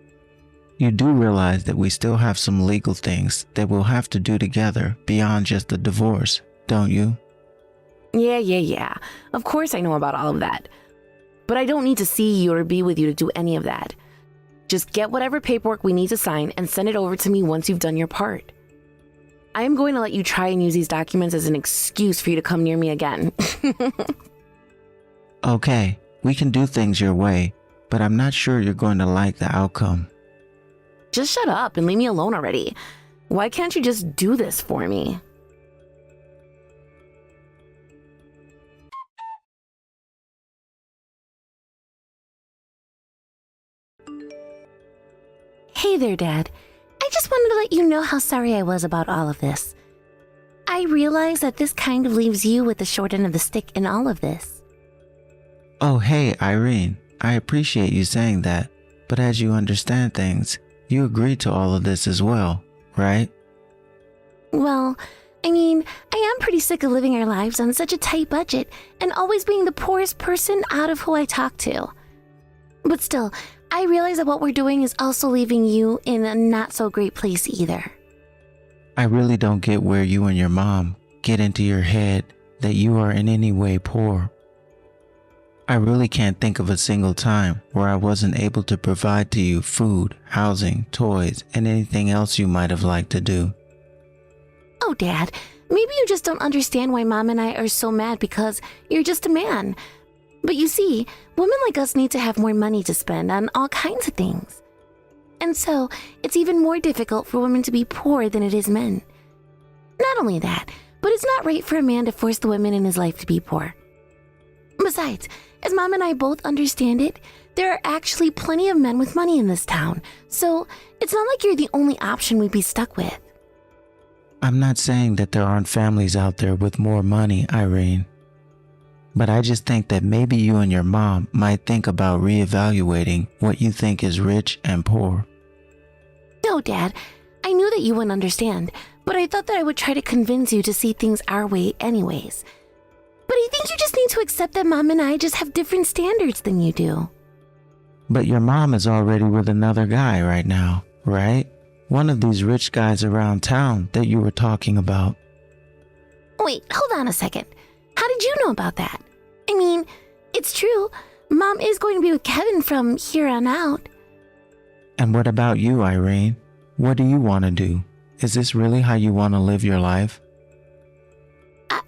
You do realize that we still have some legal things that we'll have to do together beyond just the divorce, don't you? Yeah. Of course I know about all of that. But I don't need to see you or be with you to do any of that. Just get whatever paperwork we need to sign and send it over to me once you've done your part. I am going to let you try and use these documents as an excuse for you to come near me again. Okay, we can do things your way, but I'm not sure you're going to like the outcome. Just shut up and leave me alone already. Why can't you just do this for me? Hey there, Dad. I just wanted to let you know how sorry I was about all of this. I realize that this kind of leaves you with the short end of the stick in all of this. Oh, hey, Irene, I appreciate you saying that, but as you understand things, you agree to all of this as well, right? Well, I mean, I am pretty sick of living our lives on such a tight budget and always being the poorest person out of who I talk to. But still, I realize that what we're doing is also leaving you in a not so great place either. I really don't get where you and your mom get into your head that you are in any way poor. I really can't think of a single time where I wasn't able to provide to you food, housing, toys, and anything else you might have liked to do. Oh, Dad, maybe you just don't understand why Mom and I are so mad because you're just a man. But you see, women like us need to have more money to spend on all kinds of things. And so, it's even more difficult for women to be poor than it is men. Not only that, but it's not right for a man to force the women in his life to be poor. Besides, as Mom and I both understand it, there are actually plenty of men with money in this town, so it's not like you're the only option we'd be stuck with. I'm not saying that there aren't families out there with more money, Irene. But I just think that maybe you and your mom might think about reevaluating what you think is rich and poor. No, Dad, I knew that you wouldn't understand, but I thought that I would try to convince you to see things our way anyways. But I think you just need to accept that Mom and I just have different standards than you do. But your mom is already with another guy right now, right? One of these rich guys around town that you were talking about. Wait, hold on a second. How did you know about that? I mean, it's true. Mom is going to be with Kevin from here on out. And what about you, Irene? What do you want to do? Is this really how you want to live your life? I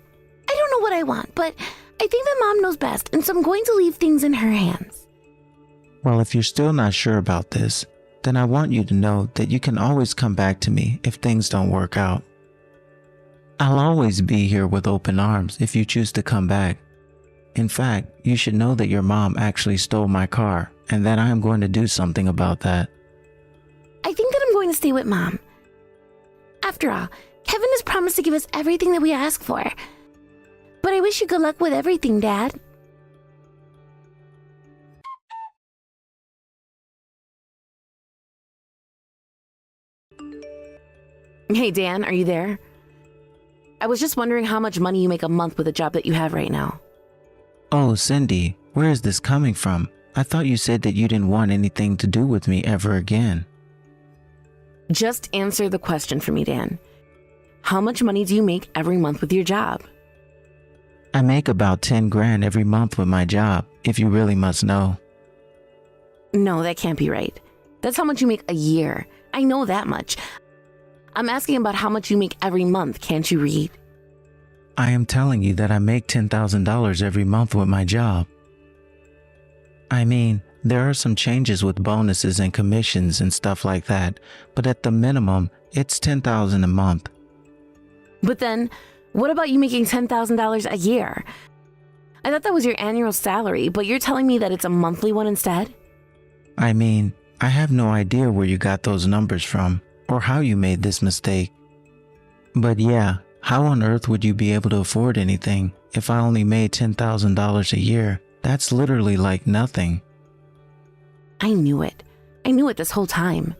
don't know what I want, but I think that Mom knows best, and so I'm going to leave things in her hands. Well, if you're still not sure about this, then I want you to know that you can always come back to me if things don't work out. I'll always be here with open arms if you choose to come back. In fact, you should know that your mom actually stole my car and that I am going to do something about that. I think that I'm going to stay with Mom. After all, Kevin has promised to give us everything that we ask for. But I wish you good luck with everything, Dad. Hey, Dan, are you there? I was just wondering how much money you make a month with the job that you have right now. Oh, Cindy, where is this coming from? I thought you said that you didn't want anything to do with me ever again. Just answer the question for me, Dan. How much money do you make every month with your job? I make about 10 grand every month with my job, if you really must know. No, that can't be right. That's how much you make a year. I know that much. I'm asking about how much you make every month. Can't you read? I am telling you that I make $10,000 every month with my job. I mean, there are some changes with bonuses and commissions and stuff like that, but at the minimum, it's $10,000 a month. But then, what about you making $10,000 a year? I thought that was your annual salary, but you're telling me that it's a monthly one instead? I mean, I have no idea where you got those numbers from, or how you made this mistake. But yeah, how on earth would you be able to afford anything if I only made $10,000 a year? That's literally like nothing. I knew it. I knew it this whole time.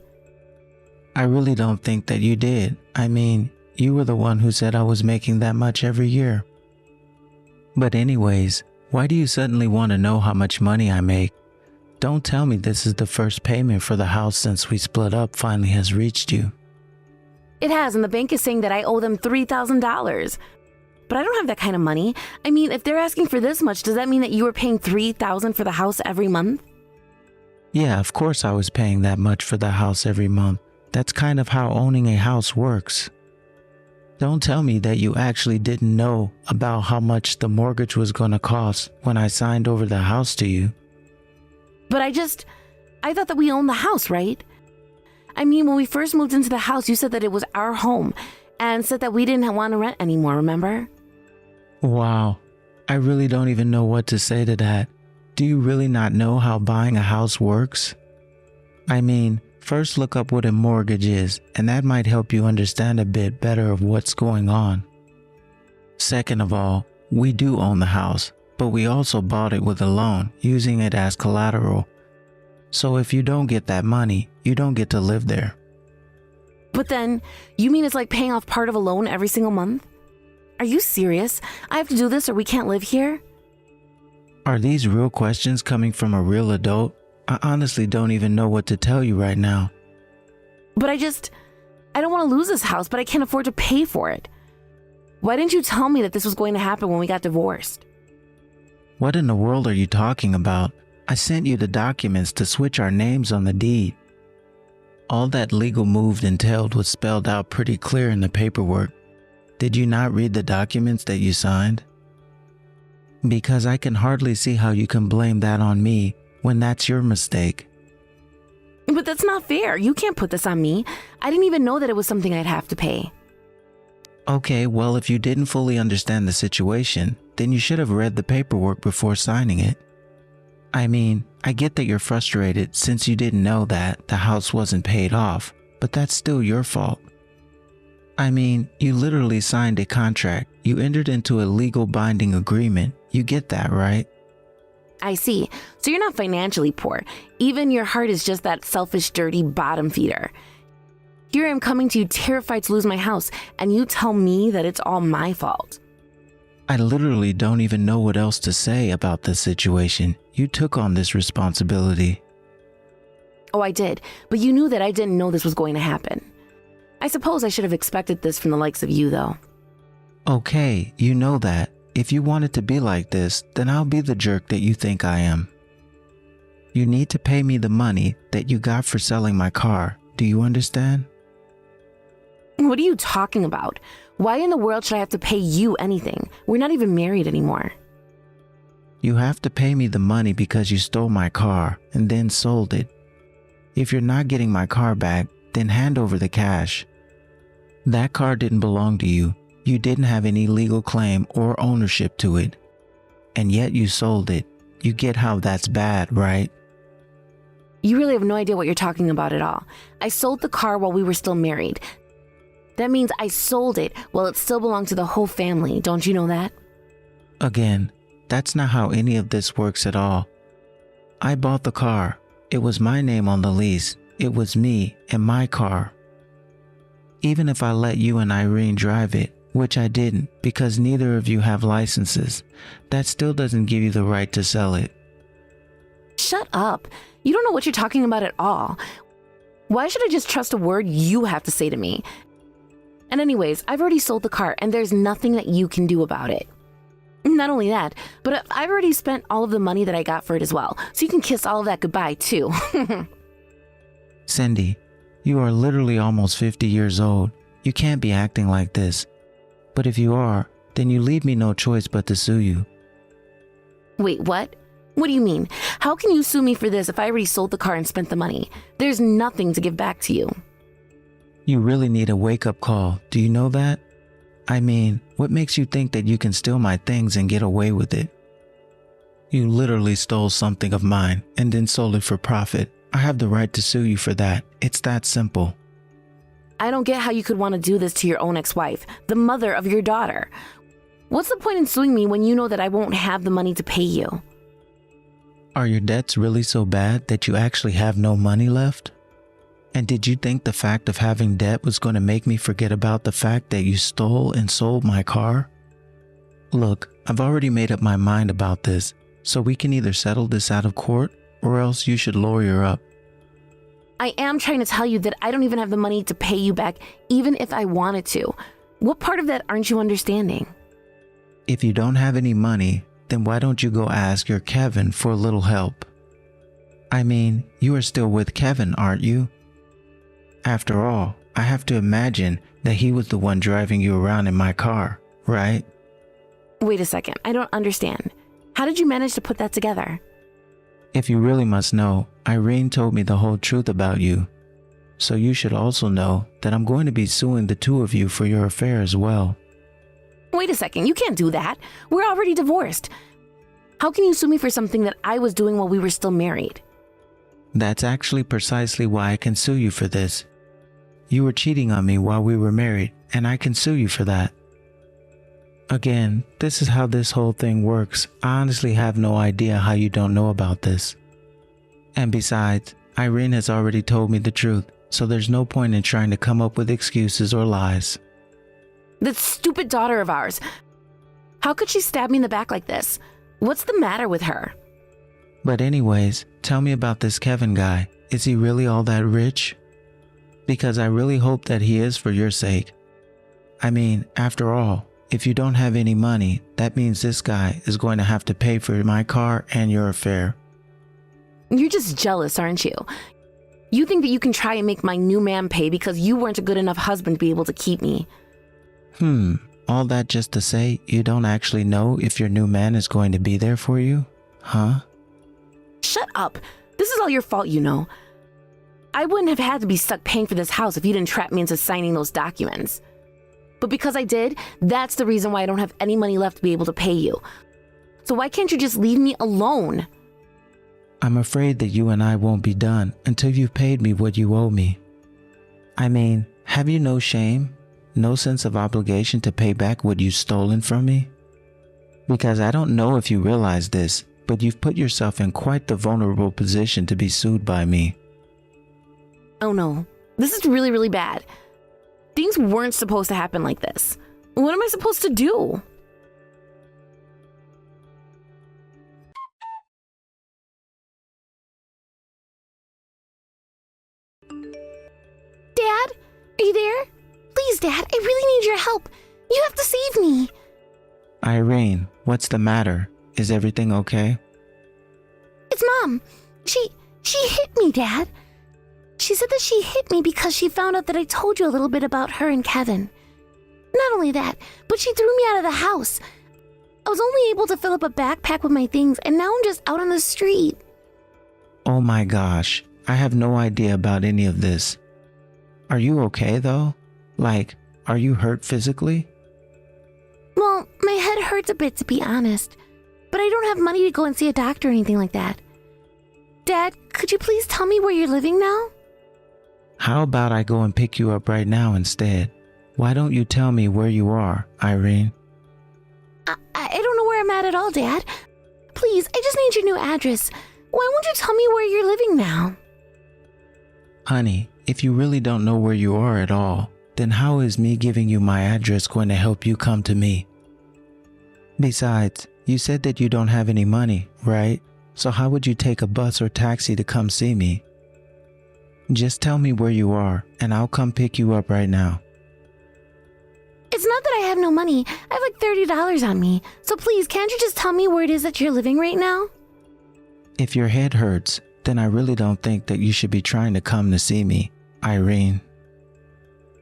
I really don't think that you did. I mean, you were the one who said I was making that much every year. But anyways, why do you suddenly want to know how much money I make? Don't tell me this is the first payment for the house since we split up finally has reached you. It has, and the bank is saying that I owe them $3,000. But I don't have that kind of money. I mean, if they're asking for this much, does that mean that you were paying $3,000 for the house every month? Yeah, of course I was paying that much for the house every month. That's kind of how owning a house works. Don't tell me that you actually didn't know about how much the mortgage was going to cost when I signed over the house to you. But I thought that we owned the house, right? I mean, when we first moved into the house, you said that it was our home and said that we didn't want to rent anymore, remember? Wow, I really don't even know what to say to that. Do you really not know how buying a house works? I mean, first look up what a mortgage is, and that might help you understand a bit better of what's going on. Second of all, we do own the house, but we also bought it with a loan, using it as collateral. So if you don't get that money, you don't get to live there. But then, you mean it's like paying off part of a loan every single month? Are you serious? I have to do this or we can't live here? Are these real questions coming from a real adult? I honestly don't even know what to tell you right now. But I don't want to lose this house, but I can't afford to pay for it. Why didn't you tell me that this was going to happen when we got divorced? What in the world are you talking about? I sent you the documents to switch our names on the deed. All that legal move entailed was spelled out pretty clear in the paperwork. Did you not read the documents that you signed? Because I can hardly see how you can blame that on me when that's your mistake. But that's not fair. You can't put this on me. I didn't even know that it was something I'd have to pay. Okay, well, if you didn't fully understand the situation, then you should have read the paperwork before signing it. I mean, I get that you're frustrated since you didn't know that the house wasn't paid off, but that's still your fault. I mean, you literally signed a contract. You entered into a legal binding agreement. You get that, right? I see. So you're not financially poor. Even your heart is just that selfish, dirty bottom feeder. Here I am coming to you terrified to lose my house, and you tell me that it's all my fault. I literally don't even know what else to say about this situation. You took on this responsibility. Oh, I did, but you knew that I didn't know this was going to happen. I suppose I should have expected this from the likes of you, though. Okay, you know that. If you want it to be like this, then I'll be the jerk that you think I am. You need to pay me the money that you got for selling my car. Do you understand? What are you talking about? Why in the world should I have to pay you anything? We're not even married anymore. You have to pay me the money because you stole my car and then sold it. If you're not getting my car back, then hand over the cash. That car didn't belong to you. You didn't have any legal claim or ownership to it. And yet you sold it. You get how that's bad, right? You really have no idea what you're talking about at all. I sold the car while we were still married. That means I sold it while it still belonged to the whole family. Don't you know that? Again, that's not how any of this works at all. I bought the car. It was my name on the lease. It was me and my car. Even if I let you and Irene drive it, which I didn't because neither of you have licenses, that still doesn't give you the right to sell it. Shut up. You don't know what you're talking about at all. Why should I just trust a word you have to say to me? And anyways, I've already sold the car and there's nothing that you can do about it. Not only that, but I've already spent all of the money that I got for it as well, so you can kiss all of that goodbye too. Cindy, you are literally almost 50 years old. You can't be acting like this. But if you are, then you leave me no choice but to sue you. Wait, what? What do you mean? How can you sue me for this if I already sold the car and spent the money? There's nothing to give back to you. You really need a wake-up call. Do you know that? I mean, what makes you think that you can steal my things and get away with it? You literally stole something of mine and then sold it for profit. I have the right to sue you for that. It's that simple. I don't get how you could want to do this to your own ex-wife, the mother of your daughter. What's the point in suing me when you know that I won't have the money to pay you? Are your debts really so bad that you actually have no money left? And did you think the fact of having debt was going to make me forget about the fact that you stole and sold my car? Look, I've already made up my mind about this, so we can either settle this out of court or else you should lawyer up. I am trying to tell you that I don't even have the money to pay you back, even if I wanted to. What part of that aren't you understanding? If you don't have any money, then why don't you go ask your Kevin for a little help? I mean, you are still with Kevin, aren't you? After all, I have to imagine that he was the one driving you around in my car, right? Wait a second, I don't understand. How did you manage to put that together? If you really must know, Irene told me the whole truth about you. So you should also know that I'm going to be suing the two of you for your affair as well. Wait a second, you can't do that. We're already divorced. How can you sue me for something that I was doing while we were still married? That's actually precisely why I can sue you for this. You were cheating on me while we were married, and I can sue you for that. Again, this is how this whole thing works. I honestly have no idea how you don't know about this. And besides, Irene has already told me the truth, so there's no point in trying to come up with excuses or lies. That stupid daughter of ours. How could she stab me in the back like this? What's the matter with her? But anyways, tell me about this Kevin guy. Is he really all that rich? Because I really hope that he is for your sake. I mean, after all, if you don't have any money, that means this guy is going to have to pay for my car and your affair. You're just jealous, aren't you? You think that you can try and make my new man pay because you weren't a good enough husband to be able to keep me. All that just to say you don't actually know if your new man is going to be there for you? Huh? Shut up. This is all your fault, you know. I wouldn't have had to be stuck paying for this house if you didn't trap me into signing those documents. But because I did, that's the reason why I don't have any money left to be able to pay you. So why can't you just leave me alone? I'm afraid that you and I won't be done until you've paid me what you owe me. I mean, have you no shame? No sense of obligation to pay back what you've stolen from me? Because I don't know if you realize this, but you've put yourself in quite the vulnerable position to be sued by me. Oh no, this is really, really bad. Things weren't supposed to happen like this. What am I supposed to do? Dad, are you there? Please, Dad, I really need your help. You have to save me. Irene, what's the matter? Is everything okay? It's Mom. She hit me, Dad. She said that she hit me because she found out that I told you a little bit about her and Kevin. Not only that, but she threw me out of the house. I was only able to fill up a backpack with my things, and now I'm just out on the street. Oh my gosh, I have no idea about any of this. Are you okay though? Like, are you hurt physically? Well, my head hurts a bit, to be honest. But I don't have money to go and see a doctor or anything like that. Dad, could you please tell me where you're living now? How about I go and pick you up right now instead? Why don't you tell me where you are, Irene? I don't know where I'm at all, Dad. Please, I just need your new address. Why won't you tell me where you're living now? Honey, if you really don't know where you are at all, then how is me giving you my address going to help you come to me? Besides, you said that you don't have any money, right? So how would you take a bus or taxi to come see me? Just tell me where you are, and I'll come pick you up right now. It's not that I have no money. I have like $30 on me. So please, can't you just tell me where it is that you're living right now? If your head hurts, then I really don't think that you should be trying to come to see me, Irene.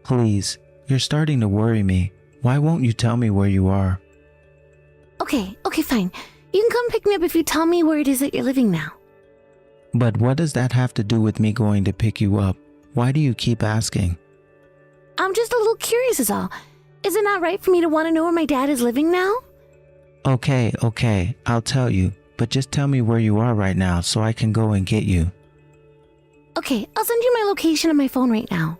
Please, you're starting to worry me. Why won't you tell me where you are? Okay, fine. You can come pick me up if you tell me where it is that you're living now. But what does that have to do with me going to pick you up? Why do you keep asking? I'm just a little curious is all. Is it not right for me to want to know where my dad is living now? Okay, I'll tell you. But just tell me where you are right now so I can go and get you. Okay, I'll send you my location on my phone right now.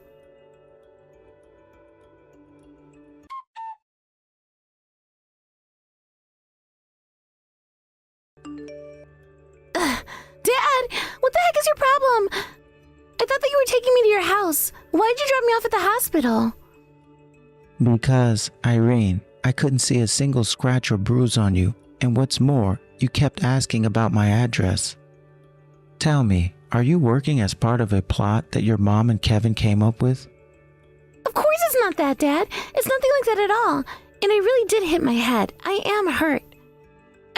Dad, what the heck is your problem? I thought that you were taking me to your house. Why did you drop me off at the hospital? Because, Irene, I couldn't see a single scratch or bruise on you. And what's more, you kept asking about my address. Tell me, are you working as part of a plot that your mom and Kevin came up with? Of course it's not that, Dad. It's nothing like that at all. And I really did hit my head. I am hurt.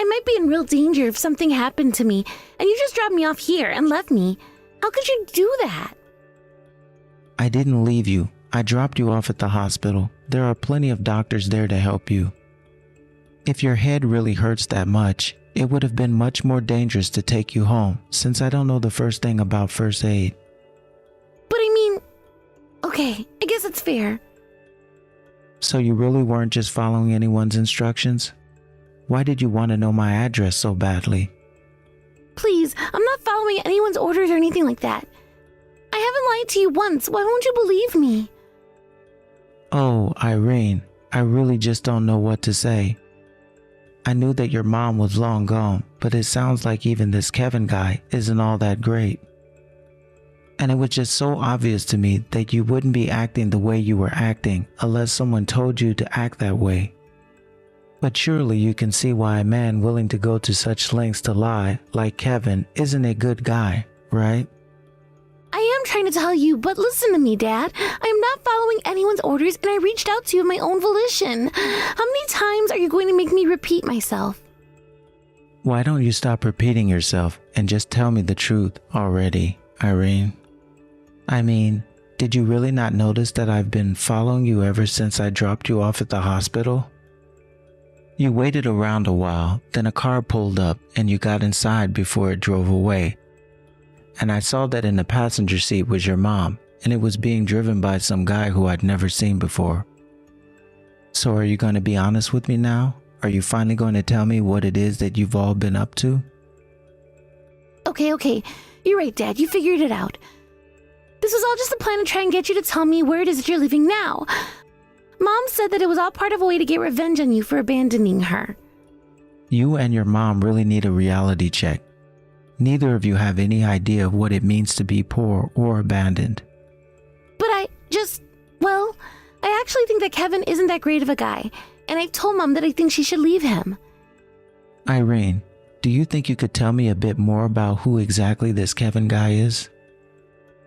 I might be in real danger if something happened to me, and you just dropped me off here and left me. How could you do that? I didn't leave you. I dropped you off at the hospital. There are plenty of doctors there to help you. If your head really hurts that much, it would have been much more dangerous to take you home, since I don't know the first thing about first aid. But I mean, okay, I guess it's fair. So you really weren't just following anyone's instructions? Why did you want to know my address so badly? Please, I'm not following anyone's orders or anything like that. I haven't lied to you once. Why won't you believe me? Oh, Irene, I really just don't know what to say. I knew that your mom was long gone, but it sounds like even this Kevin guy isn't all that great. And it was just so obvious to me that you wouldn't be acting the way you were acting unless someone told you to act that way. But surely you can see why a man willing to go to such lengths to lie, like Kevin, isn't a good guy, right? I am trying to tell you, but listen to me, Dad. I am not following anyone's orders, and I reached out to you of my own volition. How many times are you going to make me repeat myself? Why don't you stop repeating yourself and just tell me the truth already, Irene? I mean, Did you really not notice that I've been following you ever since I dropped you off at the hospital? You waited around a while, then a car pulled up and you got inside before it drove away. And I saw that in the passenger seat was your mom, and it was being driven by some guy who I'd never seen before. So are you going to be honest with me now? Are you finally going to tell me what it is that you've all been up to? Okay. You're right, Dad. You figured it out. This was all just a plan to try and get you to tell me where it is that you're living now. Mom said that it was all part of a way to get revenge on you for abandoning her. You and your mom really need a reality check. Neither of you have any idea of what it means to be poor or abandoned. But I actually think that Kevin isn't that great of a guy, and I've told Mom that I think she should leave him. Irene, do you think you could tell me a bit more about who exactly this Kevin guy is?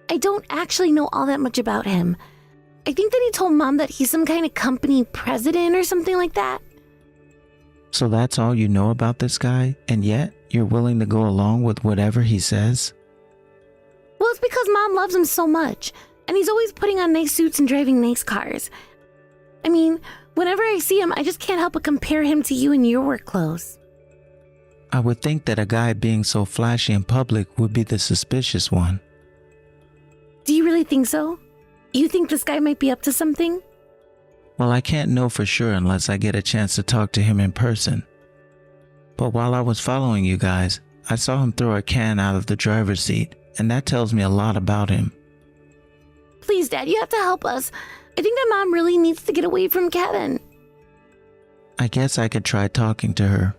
I don't actually know all that much about him. I think that he told Mom that he's some kind of company president or something like that. So that's all you know about this guy, and yet you're willing to go along with whatever he says? Well, it's because Mom loves him so much, and he's always putting on nice suits and driving nice cars. I mean, whenever I see him, I just can't help but compare him to you in your work clothes. I would think that a guy being so flashy in public would be the suspicious one. Do you really think so? You think this guy might be up to something? Well, I can't know for sure unless I get a chance to talk to him in person. But while I was following you guys, I saw him throw a can out of the driver's seat, and that tells me a lot about him. Please, Dad, you have to help us. I think that Mom really needs to get away from Kevin. I guess I could try talking to her.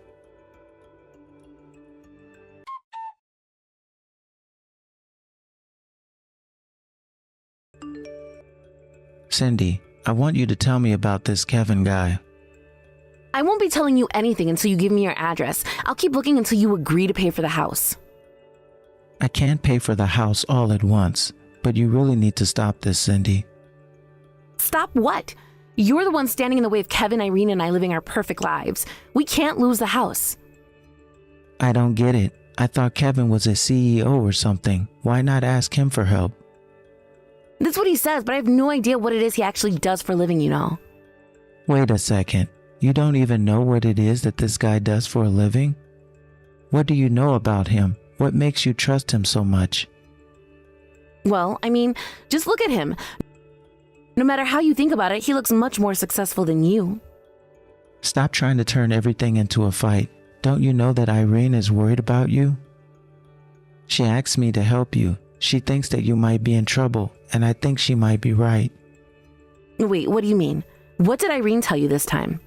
Cindy, I want you to tell me about this Kevin guy. I won't be telling you anything until you give me your address. I'll keep looking until you agree to pay for the house. I can't pay for the house all at once, but you really need to stop this, Cindy. Stop what? You're the one standing in the way of Kevin, Irene, and I living our perfect lives. We can't lose the house. I don't get it. I thought Kevin was a CEO or something. Why not ask him for help? That's what he says, but I have no idea what it is he actually does for a living, you know. Wait a second. You don't even know what it is that this guy does for a living? What do you know about him? What makes you trust him so much? Well, I mean, just look at him. No matter how you think about it, he looks much more successful than you. Stop trying to turn everything into a fight. Don't you know that Irene is worried about you? She asked me to help you. She thinks that you might be in trouble, and I think she might be right. Wait, what do you mean? What did Irene tell you this time?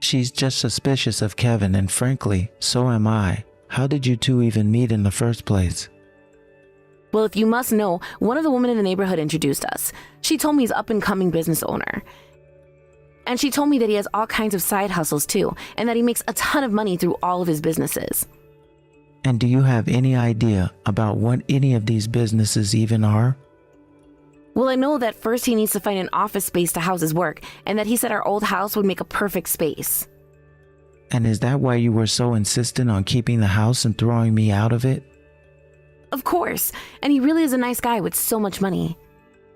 She's just suspicious of Kevin, and frankly, so am I. How did you two even meet in the first place? Well, if you must know, one of the women in the neighborhood introduced us. She told me he's an up-and-coming business owner. And she told me that he has all kinds of side hustles too, and that he makes a ton of money through all of his businesses. And do you have any idea about what any of these businesses even are? Well, I know that first he needs to find an office space to house his work, and that he said our old house would make a perfect space. And is that why you were so insistent on keeping the house and throwing me out of it? Of course, and he really is a nice guy with so much money.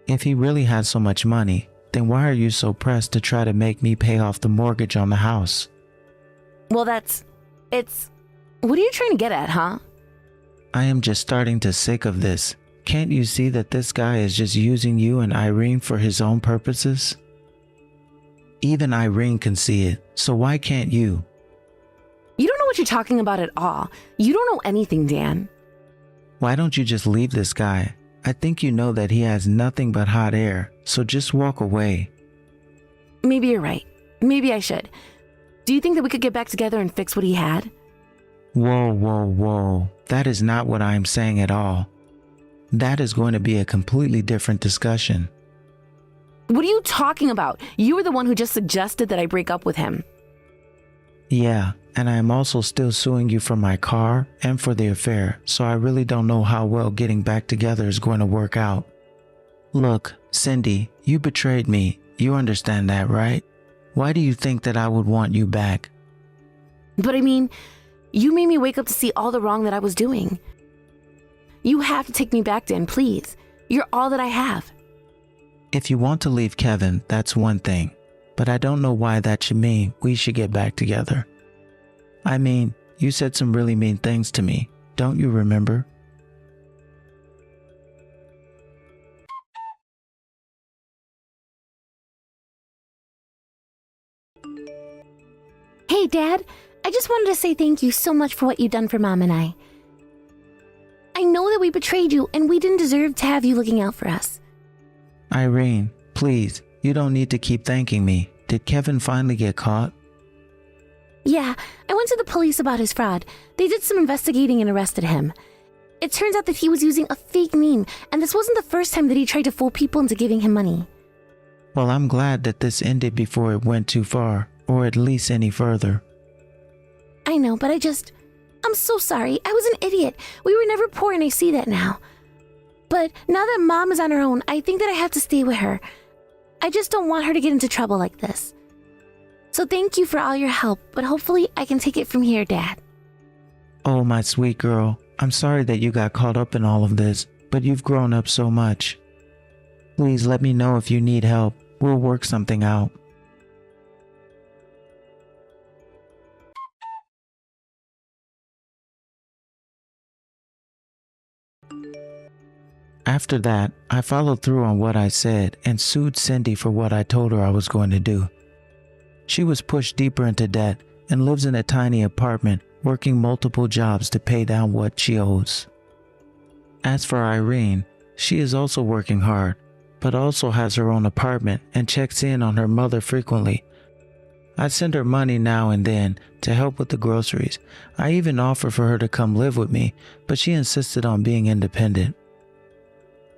If he really had so much money, then why are you so pressed to try to make me pay off the mortgage on the house? Well, what are you trying to get at, huh? I am just starting to sick of this. Can't you see that this guy is just using you and Irene for his own purposes? Even Irene can see it, so why can't you? You don't know what you're talking about at all. You don't know anything, Dan. Why don't you just leave this guy? I think you know that he has nothing but hot air, so just walk away. Maybe you're right. Maybe I should. Do you think that we could get back together and fix what he had? Whoa. That is not what I am saying at all. That is going to be a completely different discussion. What are you talking about? You were the one who just suggested that I break up with him. Yeah, and I am also still suing you for my car and for the affair, so I really don't know how well getting back together is going to work out. Look, Cindy, you betrayed me. You understand that, right? Why do you think that I would want you back? But I mean, you made me wake up to see all the wrong that I was doing. You have to take me back, Dan, please. You're all that I have. If you want to leave Kevin, that's one thing, but I don't know why that should mean we should get back together. I mean, you said some really mean things to me, don't you remember? Hey, Dad. I just wanted to say thank you so much for what you've done for Mom and I. I know that we betrayed you and we didn't deserve to have you looking out for us. Irene, please, you don't need to keep thanking me. Did Kevin finally get caught? Yeah, I went to the police about his fraud. They did some investigating and arrested him. It turns out that he was using a fake name, and this wasn't the first time that he tried to fool people into giving him money. Well, I'm glad that this ended before it went too far, or at least any further. I know, but I'm so sorry. I was an idiot. We were never poor and I see that now. But now that Mom is on her own, I think that I have to stay with her. I just don't want her to get into trouble like this. So thank you for all your help, but hopefully I can take it from here, Dad. Oh, my sweet girl, I'm sorry that you got caught up in all of this, but you've grown up so much. Please let me know if you need help. We'll work something out. After that, I followed through on what I said and sued Cindy for what I told her I was going to do. She was pushed deeper into debt and lives in a tiny apartment, working multiple jobs to pay down what she owes. As for Irene, she is also working hard, but also has her own apartment and checks in on her mother frequently. I send her money now and then to help with the groceries. I even offer for her to come live with me, but she insisted on being independent.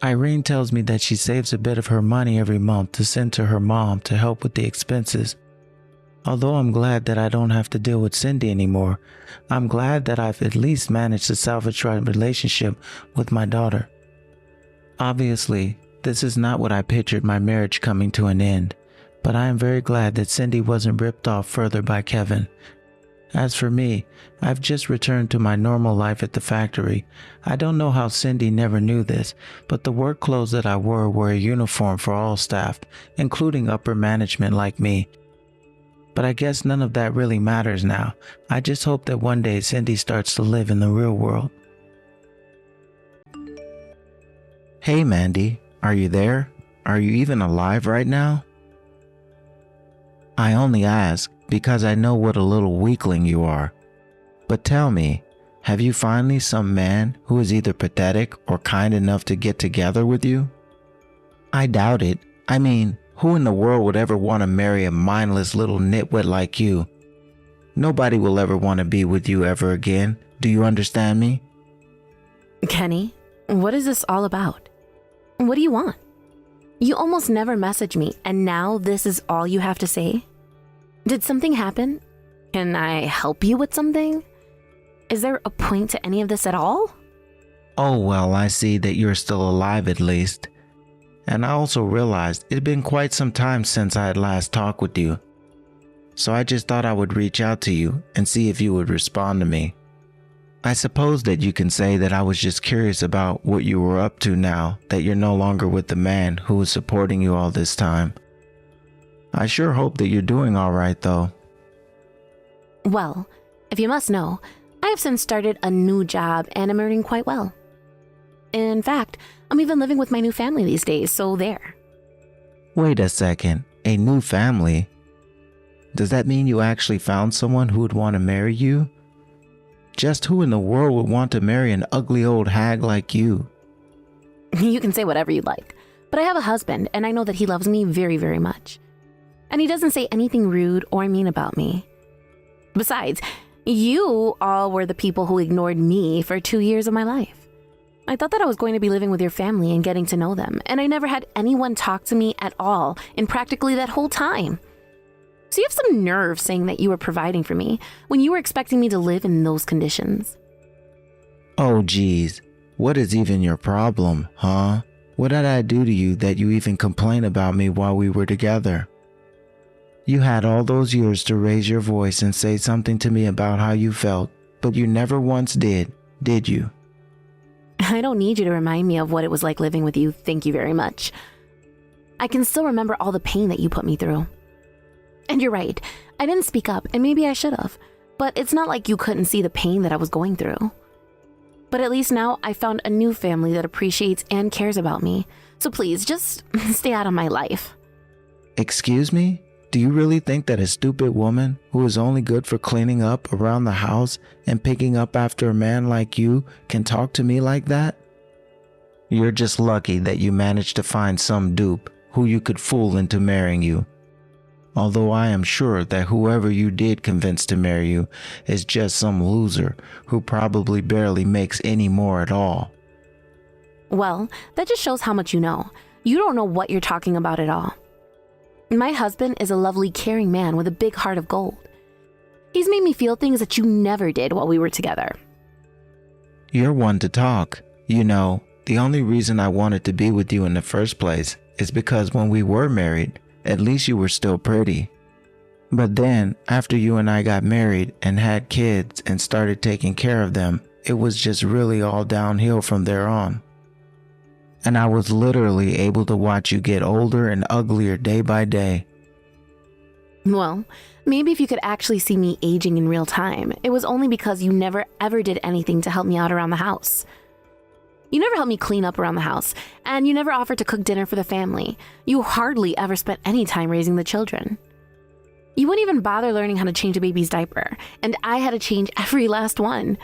Irene tells me that she saves a bit of her money every month to send to her mom to help with the expenses. Although I'm glad that I don't have to deal with Cindy anymore, I'm glad that I've at least managed to salvage my relationship with my daughter. Obviously, this is not what I pictured my marriage coming to an end, but I am very glad that Cindy wasn't ripped off further by Kevin. As for me, I've just returned to my normal life at the factory. I don't know how Cindy never knew this, but the work clothes that I wore were a uniform for all staff, including upper management like me. But I guess none of that really matters now. I just hope that one day Cindy starts to live in the real world. Hey Mandy, are you there? Are you even alive right now? I only ask because I know what a little weakling you are. But tell me, have you finally some man who is either pathetic or kind enough to get together with you? I doubt it. I mean, who in the world would ever want to marry a mindless little nitwit like you? Nobody will ever want to be with you ever again. Do you understand me? Kenny, what is this all about? What do you want? You almost never message me, and now this is all you have to say? Did something happen? Can I help you with something? Is there a point to any of this at all? Oh, well, I see that you're still alive at least. And I also realized it had been quite some time since I had last talked with you. So I just thought I would reach out to you and see if you would respond to me. I suppose that you can say that I was just curious about what you were up to now that you're no longer with the man who was supporting you all this time. I sure hope that you're doing all right, though. Well, if you must know, I have since started a new job and am earning quite well. In fact, I'm even living with my new family these days, so there. Wait a second, a new family? Does that mean you actually found someone who would want to marry you? Just who in the world would want to marry an ugly old hag like you? You can say whatever you like, but I have a husband and I know that he loves me very, very much. And he doesn't say anything rude or mean about me. Besides, you all were the people who ignored me for 2 years of my life. I thought that I was going to be living with your family and getting to know them, and I never had anyone talk to me at all in practically that whole time. So you have some nerve saying that you were providing for me when you were expecting me to live in those conditions. Oh geez, what is even your problem, huh? What did I do to you that you even complain about me while we were together? You had all those years to raise your voice and say something to me about how you felt, but you never once did you? I don't need you to remind me of what it was like living with you, thank you very much. I can still remember all the pain that you put me through. And you're right, I didn't speak up, and maybe I should have. But it's not like you couldn't see the pain that I was going through. But at least now I found a new family that appreciates and cares about me. So please, just stay out of my life. Excuse me? Do you really think that a stupid woman who is only good for cleaning up around the house and picking up after a man like you can talk to me like that? You're just lucky that you managed to find some dupe who you could fool into marrying you. Although I am sure that whoever you did convince to marry you is just some loser who probably barely makes any more at all. Well, that just shows how much you know. You don't know what you're talking about at all. My husband is a lovely, caring man with a big heart of gold. He's made me feel things that you never did while we were together. You're one to talk. You know, the only reason I wanted to be with you in the first place is because when we were married, at least you were still pretty. But then, after you and I got married and had kids and started taking care of them, it was just really all downhill from there on. And I was literally able to watch you get older and uglier day by day. Well, maybe if you could actually see me aging in real time, it was only because you never ever did anything to help me out around the house. You never helped me clean up around the house, and you never offered to cook dinner for the family. You hardly ever spent any time raising the children. You wouldn't even bother learning how to change a baby's diaper, and I had to change every last one.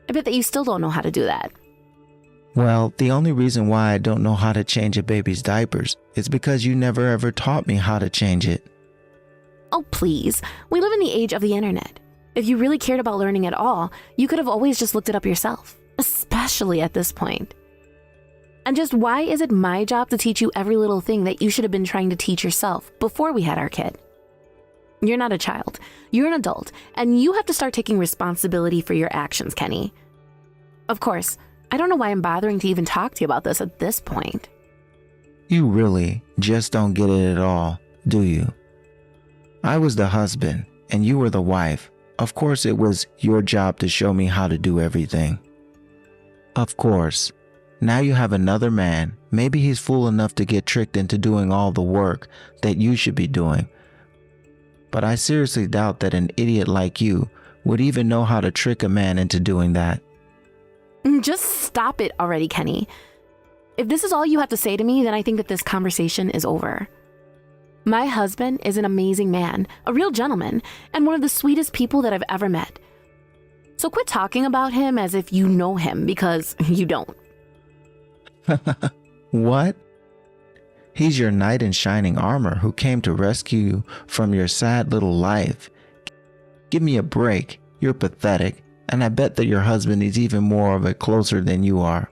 I bet that you still don't know how to do that. Well, the only reason why I don't know how to change a baby's diapers is because you never ever taught me how to change it. Oh, please. We live in the age of the internet. If you really cared about learning at all, you could have always just looked it up yourself, especially at this point. And just why is it my job to teach you every little thing that you should have been trying to teach yourself before we had our kid? You're not a child. You're an adult, and you have to start taking responsibility for your actions, Kenny. Of course, I don't know why I'm bothering to even talk to you about this at this point. You really just don't get it at all, do you? I was the husband, and you were the wife. Of course it was your job to show me how to do everything. Of course. Now you have another man. Maybe he's fool enough to get tricked into doing all the work that you should be doing. But I seriously doubt that an idiot like you would even know how to trick a man into doing that. Just stop it already, Kenny. If this is all you have to say to me, then I think that this conversation is over. My husband is an amazing man, a real gentleman, and one of the sweetest people that I've ever met. So quit talking about him as if you know him, because you don't. What? He's your knight in shining armor who came to rescue you from your sad little life. Give me a break. You're pathetic. And I bet that your husband is even more of a closer than you are.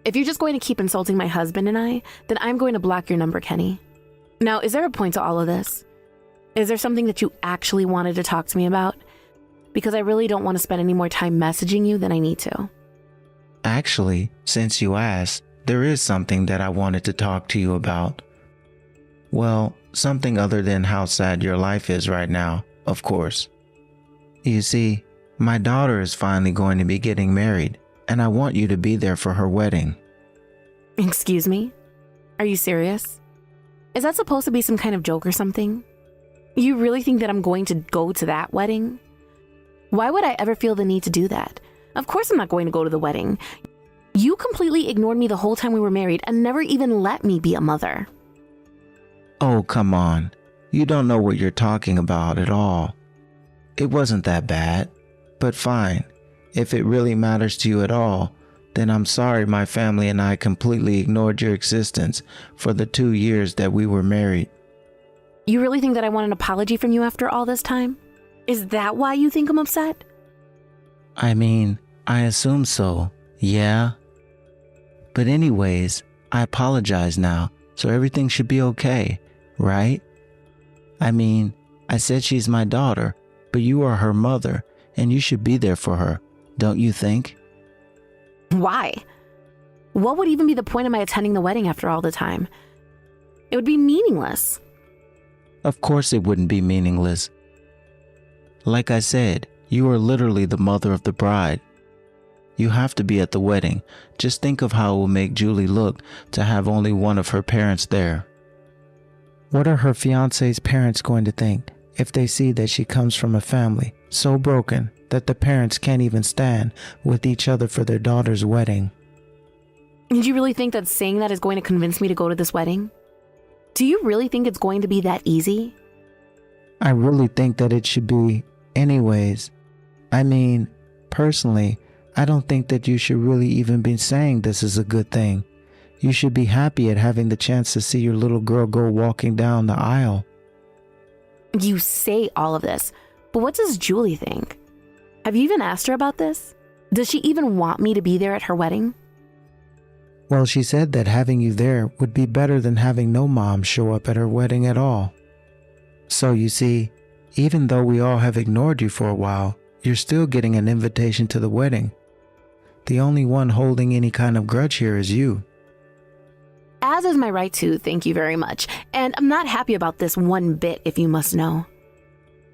If you're just going to keep insulting my husband and I, then I'm going to block your number, Kenny. Now, is there a point to all of this? Is there something that you actually wanted to talk to me about? Because I really don't want to spend any more time messaging you than I need to. Actually, since you asked, there is something that I wanted to talk to you about. Well, something other than how sad your life is right now, of course. You see, my daughter is finally going to be getting married, and I want you to be there for her wedding. Excuse me? Are you serious? Is that supposed to be some kind of joke or something? You really think that I'm going to go to that wedding? Why would I ever feel the need to do that? Of course I'm not going to go to the wedding. You completely ignored me the whole time we were married and never even let me be a mother. Oh, come on. You don't know what you're talking about at all. It wasn't that bad. But fine, if it really matters to you at all, then I'm sorry my family and I completely ignored your existence for the 2 years that we were married. You really think that I want an apology from you after all this time? Is that why you think I'm upset? I mean, I assume so, yeah. But anyways, I apologize now, so everything should be okay, right? I mean, I said she's my daughter, but you are her mother. And you should be there for her, don't you think? Why? What would even be the point of my attending the wedding after all the time? It would be meaningless. Of course it wouldn't be meaningless. Like I said, you are literally the mother of the bride. You have to be at the wedding. Just think of how it will make Julie look to have only one of her parents there. What are her fiancé's parents going to think if they see that she comes from a family so broken that the parents can't even stand with each other for their daughter's wedding? Did you really think that saying that is going to convince me to go to this wedding? Do you really think it's going to be that easy? I really think that it should be anyways. I mean, personally, I don't think that you should really even be saying this is a good thing. You should be happy at having the chance to see your little girl go walking down the aisle. You say all of this, but what does Julie think? Have you even asked her about this? Does she even want me to be there at her wedding? Well, she said that having you there would be better than having no mom show up at her wedding at all. So you see, even though we all have ignored you for a while, you're still getting an invitation to the wedding. The only one holding any kind of grudge here is you. As is my right to, thank you very much. And I'm not happy about this one bit, if you must know.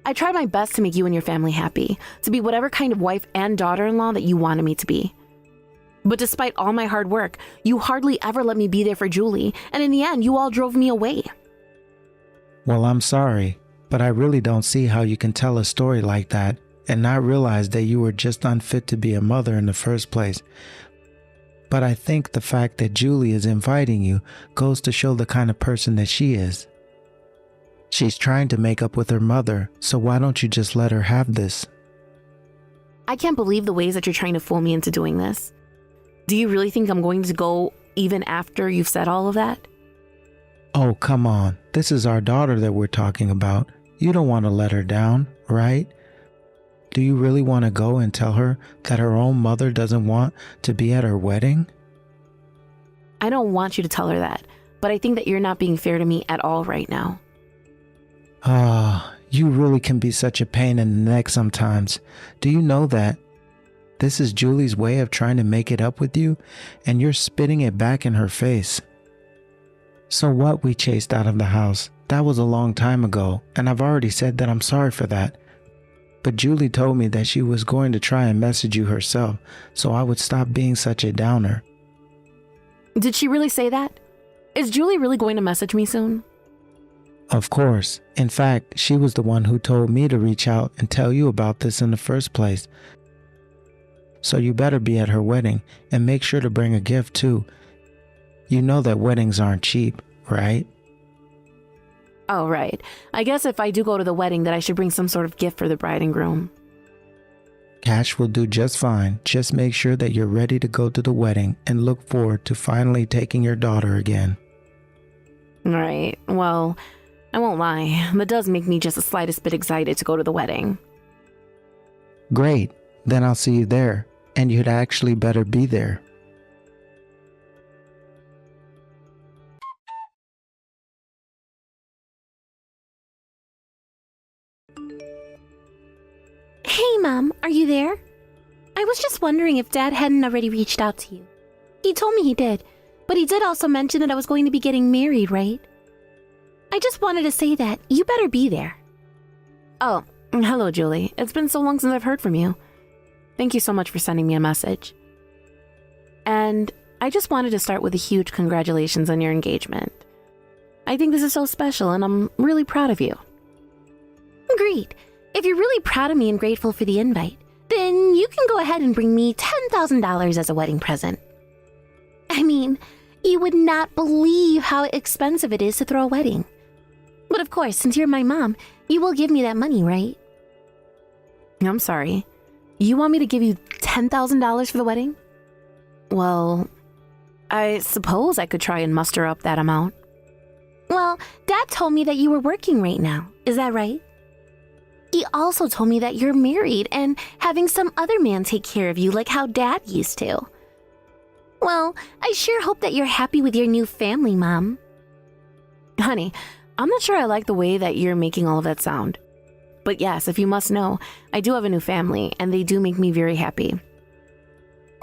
I tried my best to make you and your family happy, to be whatever kind of wife and daughter-in-law that you wanted me to be. But despite all my hard work, you hardly ever let me be there for Julie, and in the end, you all drove me away. Well, I'm sorry, but I really don't see how you can tell a story like that and not realize that you were just unfit to be a mother in the first place. But I think the fact that Julie is inviting you goes to show the kind of person that she is. She's trying to make up with her mother, so why don't you just let her have this? I can't believe the ways that you're trying to fool me into doing this. Do you really think I'm going to go even after you've said all of that? Oh, come on. This is our daughter that we're talking about. You don't want to let her down, right? Do you really want to go and tell her that her own mother doesn't want to be at her wedding? I don't want you to tell her that, but I think that you're not being fair to me at all right now. You really can be such a pain in the neck sometimes. Do you know that? This is Julie's way of trying to make it up with you, and you're spitting it back in her face. So what, we chased out of the house? That was a long time ago, and I've already said that I'm sorry for that. But Julie told me that she was going to try and message you herself, so I would stop being such a downer. Did she really say that? Is Julie really going to message me soon? Of course. In fact, she was the one who told me to reach out and tell you about this in the first place. So you better be at her wedding and make sure to bring a gift too. You know that weddings aren't cheap, right? Oh, right. I guess if I do go to the wedding that I should bring some sort of gift for the bride and groom. Cash will do just fine. Just make sure that you're ready to go to the wedding and look forward to finally taking your daughter again. Right. Well, I won't lie. That does make me just the slightest bit excited to go to the wedding. Great. Then I'll see you there. And you'd actually better be there. Hey, Mom, are you there? I was just wondering if Dad hadn't already reached out to you. He told me he did, but he did also mention that I was going to be getting married, right? I just wanted to say that you better be there. Oh, hello, Julie. It's been so long since I've heard from you. Thank you so much for sending me a message. And I just wanted to start with a huge congratulations on your engagement. I think this is so special, and I'm really proud of you. Great. If you're really proud of me and grateful for the invite, then you can go ahead and bring me $10,000 as a wedding present. I mean, you would not believe how expensive it is to throw a wedding. But of course, since you're my mom, you will give me that money, right? I'm sorry. You want me to give you $10,000 for the wedding? Well, I suppose I could try and muster up that amount. Well, Dad told me that you were working right now. Is that right? He also told me that you're married and having some other man take care of you like how Dad used to. Well, I sure hope that you're happy with your new family, Mom. Honey, I'm not sure I like the way that you're making all of that sound. But yes, if you must know, I do have a new family, and they do make me very happy.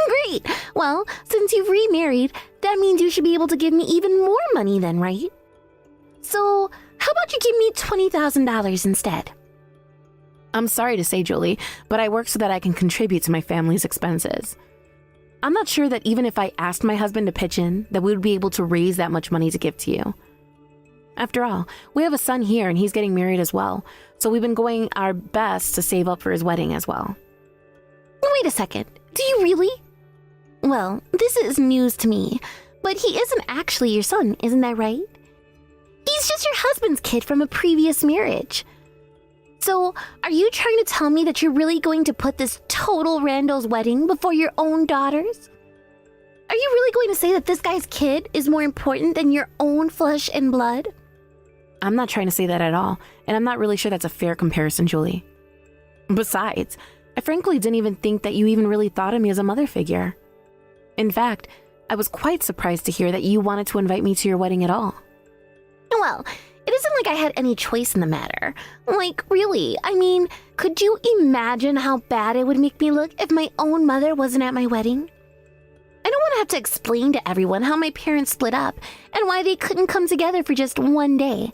Great! Well, since you've remarried, that means you should be able to give me even more money then, right? So, how about you give me $20,000 instead? I'm sorry to say, Julie, but I work so that I can contribute to my family's expenses. I'm not sure that even if I asked my husband to pitch in, that we would be able to raise that much money to give to you. After all, we have a son here and he's getting married as well, so we've been going our best to save up for his wedding as well. Wait a second. Do you really? Well, this is news to me, but he isn't actually your son, isn't that right? He's just your husband's kid from a previous marriage. So, are you trying to tell me that you're really going to put this total rando's wedding before your own daughter's? Are you really going to say that this guy's kid is more important than your own flesh and blood? I'm not trying to say that at all, and I'm not really sure that's a fair comparison, Julie. Besides, I frankly didn't even think that you even really thought of me as a mother figure. In fact, I was quite surprised to hear that you wanted to invite me to your wedding at all. Well, it isn't like I had any choice in the matter. Like, really, I mean, could you imagine how bad it would make me look if my own mother wasn't at my wedding? I don't want to have to explain to everyone how my parents split up and why they couldn't come together for just one day.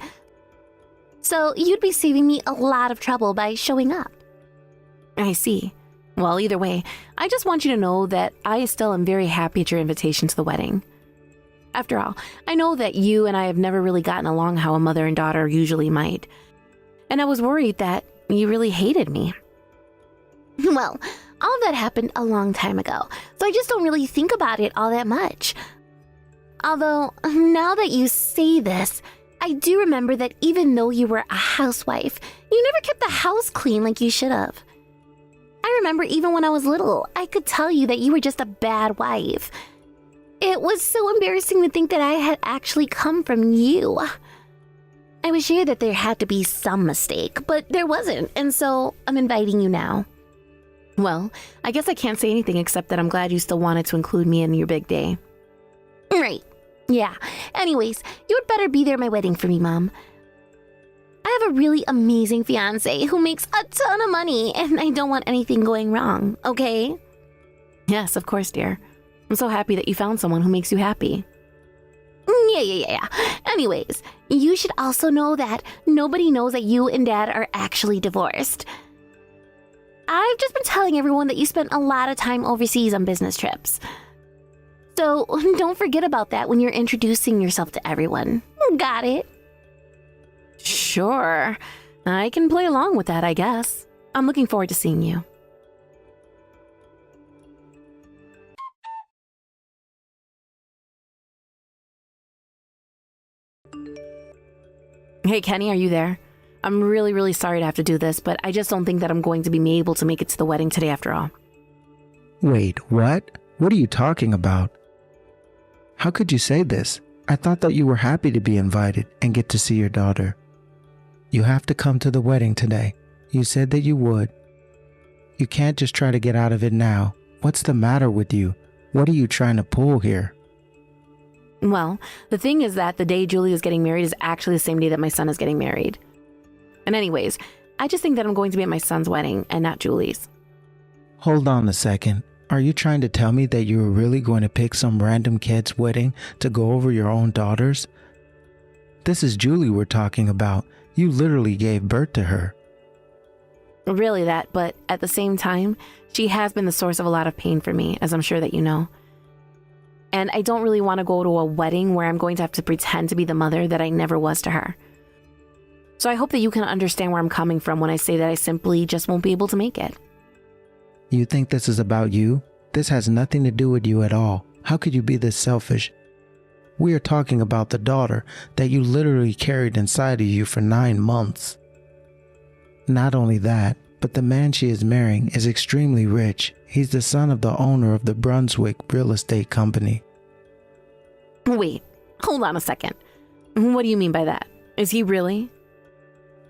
So you'd be saving me a lot of trouble by showing up. I see. Well, either way, I just want you to know that I still am very happy at your invitation to the wedding. After all, I know that you and I have never really gotten along how a mother and daughter usually might. And I was worried that you really hated me. Well, all of that happened a long time ago, so I just don't really think about it all that much. Although, now that you say this, I do remember that even though you were a housewife, you never kept the house clean like you should have. I remember even when I was little, I could tell you that you were just a bad wife. It was so embarrassing to think that I had actually come from you. I was sure that there had to be some mistake, but there wasn't, and so I'm inviting you now. Well, I guess I can't say anything except that I'm glad you still wanted to include me in your big day. Right. Yeah. Anyways, you had better be there at my wedding for me, Mom. I have a really amazing fiance who makes a ton of money, and I don't want anything going wrong, okay? Yes, of course, dear. I'm so happy that you found someone who makes you happy. Yeah. Anyways, you should also know that nobody knows that you and Dad are actually divorced. I've just been telling everyone that you spent a lot of time overseas on business trips. So don't forget about that when you're introducing yourself to everyone. Got it? Sure. I can play along with that, I guess. I'm looking forward to seeing you. Hey, Kenny, are you there? I'm really, really sorry to have to do this, but I just don't think that I'm going to be able to make it to the wedding today after all. Wait, what? What are you talking about? How could you say this? I thought that you were happy to be invited and get to see your daughter. You have to come to the wedding today. You said that you would. You can't just try to get out of it now. What's the matter with you? What are you trying to pull here? Well, the thing is that the day Julie is getting married is actually the same day that my son is getting married. And anyways, I just think that I'm going to be at my son's wedding and not Julie's. Hold on a second. Are you trying to tell me that you were really going to pick some random kid's wedding to go over your own daughter's? This is Julie we're talking about. You literally gave birth to her. Really that, but at the same time, she has been the source of a lot of pain for me, as I'm sure that you know. And I don't really want to go to a wedding where I'm going to have to pretend to be the mother that I never was to her. So I hope that you can understand where I'm coming from when I say that I simply just won't be able to make it. You think this is about you? This has nothing to do with you at all. How could you be this selfish? We are talking about the daughter that you literally carried inside of you for 9 months. Not only that, but the man she is marrying is extremely rich. He's the son of the owner of the Brunswick real estate company. Wait, hold on a second. What do you mean by that? Is he really?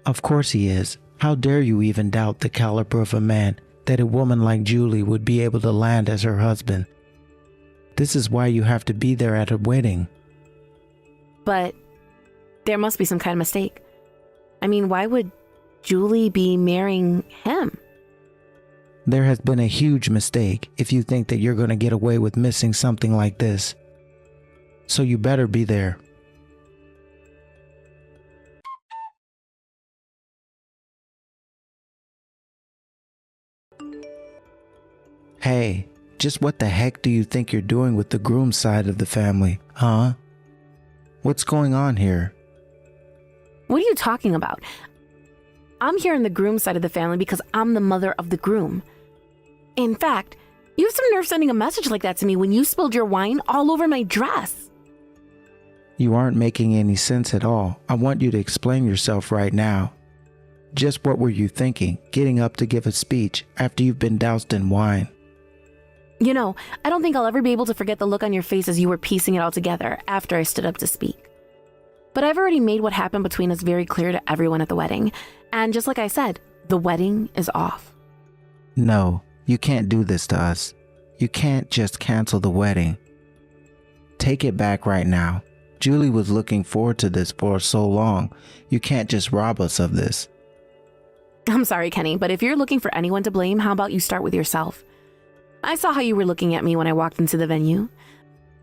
Of course he is. How dare you even doubt the caliber of a man that a woman like Julie would be able to land as her husband? This is why you have to be there at her wedding. But there must be some kind of mistake. I mean, why would Julie be marrying him? There has been a huge mistake if you think that you're going to get away with missing something like this. So you better be there. Hey, Just what the heck do you think you're doing with the groom side of the family, huh? What's going on here? What are you talking about? I'm here on the groom side of the family because I'm the mother of the groom. In fact, you have some nerve sending a message like that to me when you spilled your wine all over my dress. You aren't making any sense at all. I want you to explain yourself right now. Just what were you thinking, getting up to give a speech after you've been doused in wine? You know, I don't think I'll ever be able to forget the look on your face as you were piecing it all together after I stood up to speak. But I've already made what happened between us very clear to everyone at the wedding. And just like I said, the wedding is off. No, you can't do this to us. You can't just cancel the wedding. Take it back right now. Julie was looking forward to this for so long. You can't just rob us of this. I'm sorry, Kenny, but if you're looking for anyone to blame, how about you start with yourself? I saw how you were looking at me when I walked into the venue.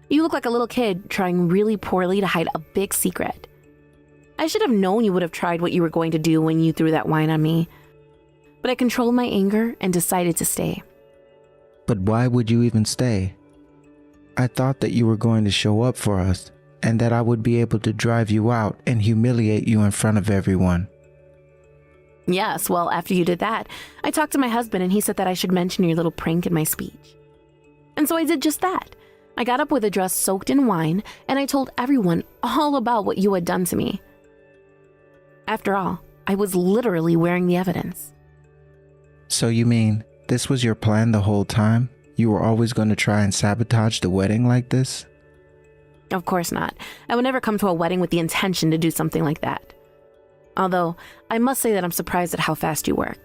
You look like a little kid trying really poorly to hide a big secret. I should have known you would have tried what you were going to do when you threw that wine on me. But I controlled my anger and decided to stay. But why would you even stay? I thought that you were going to show up for us, and that I would be able to drive you out and humiliate you in front of everyone. Yes, well, after you did that, I talked to my husband and he said that I should mention your little prank in my speech. And so I did just that. I got up with a dress soaked in wine and I told everyone all about what you had done to me. After all, I was literally wearing the evidence. So you mean this was your plan the whole time? You were always going to try and sabotage the wedding like this? Of course not. I would never come to a wedding with the intention to do something like that. Although, I must say that I'm surprised at how fast you work.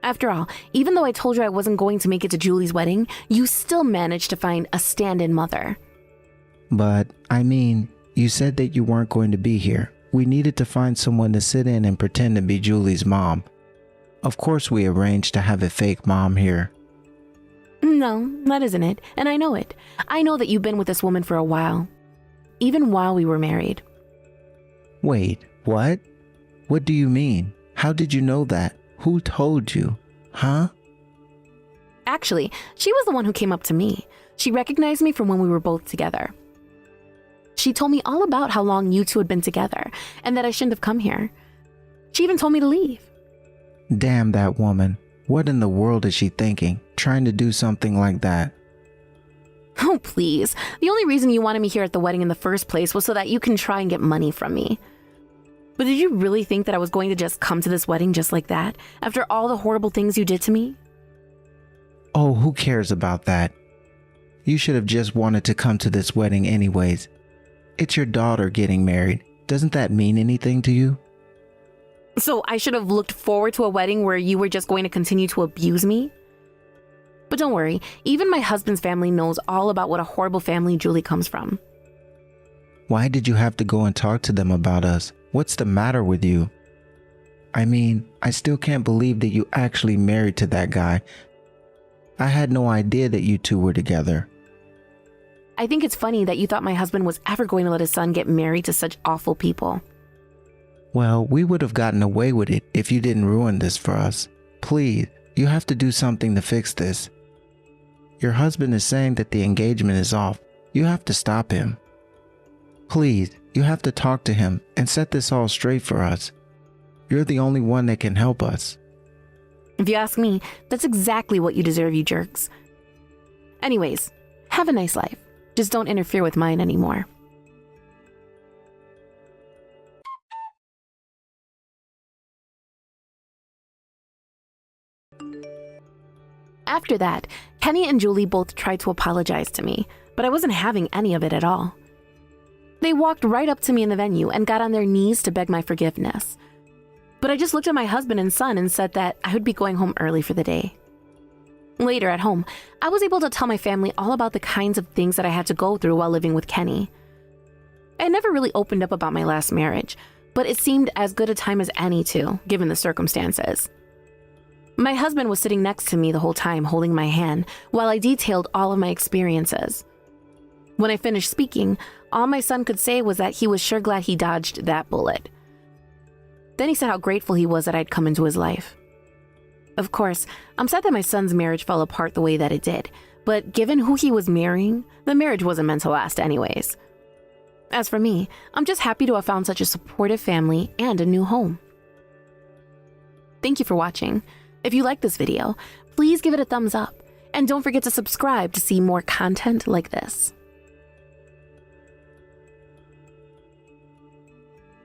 After all, even though I told you I wasn't going to make it to Julie's wedding, you still managed to find a stand-in mother. But, I mean, you said that you weren't going to be here. We needed to find someone to sit in and pretend to be Julie's mom. Of course we arranged to have a fake mom here. No, that isn't it, and I know it. I know that you've been with this woman for a while. Even while we were married. Wait, what? What do you mean? How did you know that? Who told you? Huh? Actually, she was the one who came up to me. She recognized me from when we were both together. She told me all about how long you two had been together, and that I shouldn't have come here. She even told me to leave. Damn that woman. What in the world is she thinking? Trying to do something like that? Oh, please. The only reason you wanted me here at the wedding in the first place was so that you can try and get money from me. But did you really think that I was going to just come to this wedding just like that, after all the horrible things you did to me? Oh, who cares about that? You should have just wanted to come to this wedding anyways. It's your daughter getting married. Doesn't that mean anything to you? So I should have looked forward to a wedding where you were just going to continue to abuse me? But don't worry, even my husband's family knows all about what a horrible family Julie comes from. Why did you have to go and talk to them about us? What's the matter with you? I mean, I still can't believe that you actually married to that guy. I had no idea that you two were together. I think it's funny that you thought my husband was ever going to let his son get married to such awful people. Well, we would have gotten away with it if you didn't ruin this for us. Please, you have to do something to fix this. Your husband is saying that the engagement is off. You have to stop him. Please, you have to talk to him and set this all straight for us. You're the only one that can help us. If you ask me, that's exactly what you deserve, you jerks. Anyways, have a nice life. Just don't interfere with mine anymore. After that, Kenny and Julie both tried to apologize to me, but I wasn't having any of it at all. They walked right up to me in the venue and got on their knees to beg my forgiveness. But I just looked at my husband and son and said that I would be going home early for the day. Later at home, I was able to tell my family all about the kinds of things that I had to go through while living with Kenny. I never really opened up about my last marriage, but it seemed as good a time as any to, given the circumstances. My husband was sitting next to me the whole time, holding my hand, while I detailed all of my experiences. When I finished speaking, all my son could say was that he was sure glad he dodged that bullet. Then he said how grateful he was that I'd come into his life. Of course, I'm sad that my son's marriage fell apart the way that it did, but given who he was marrying, the marriage wasn't meant to last anyways. As for me, I'm just happy to have found such a supportive family and a new home. Thank you for watching. If you liked this video, please give it a thumbs up, and don't forget to subscribe to see more content like this.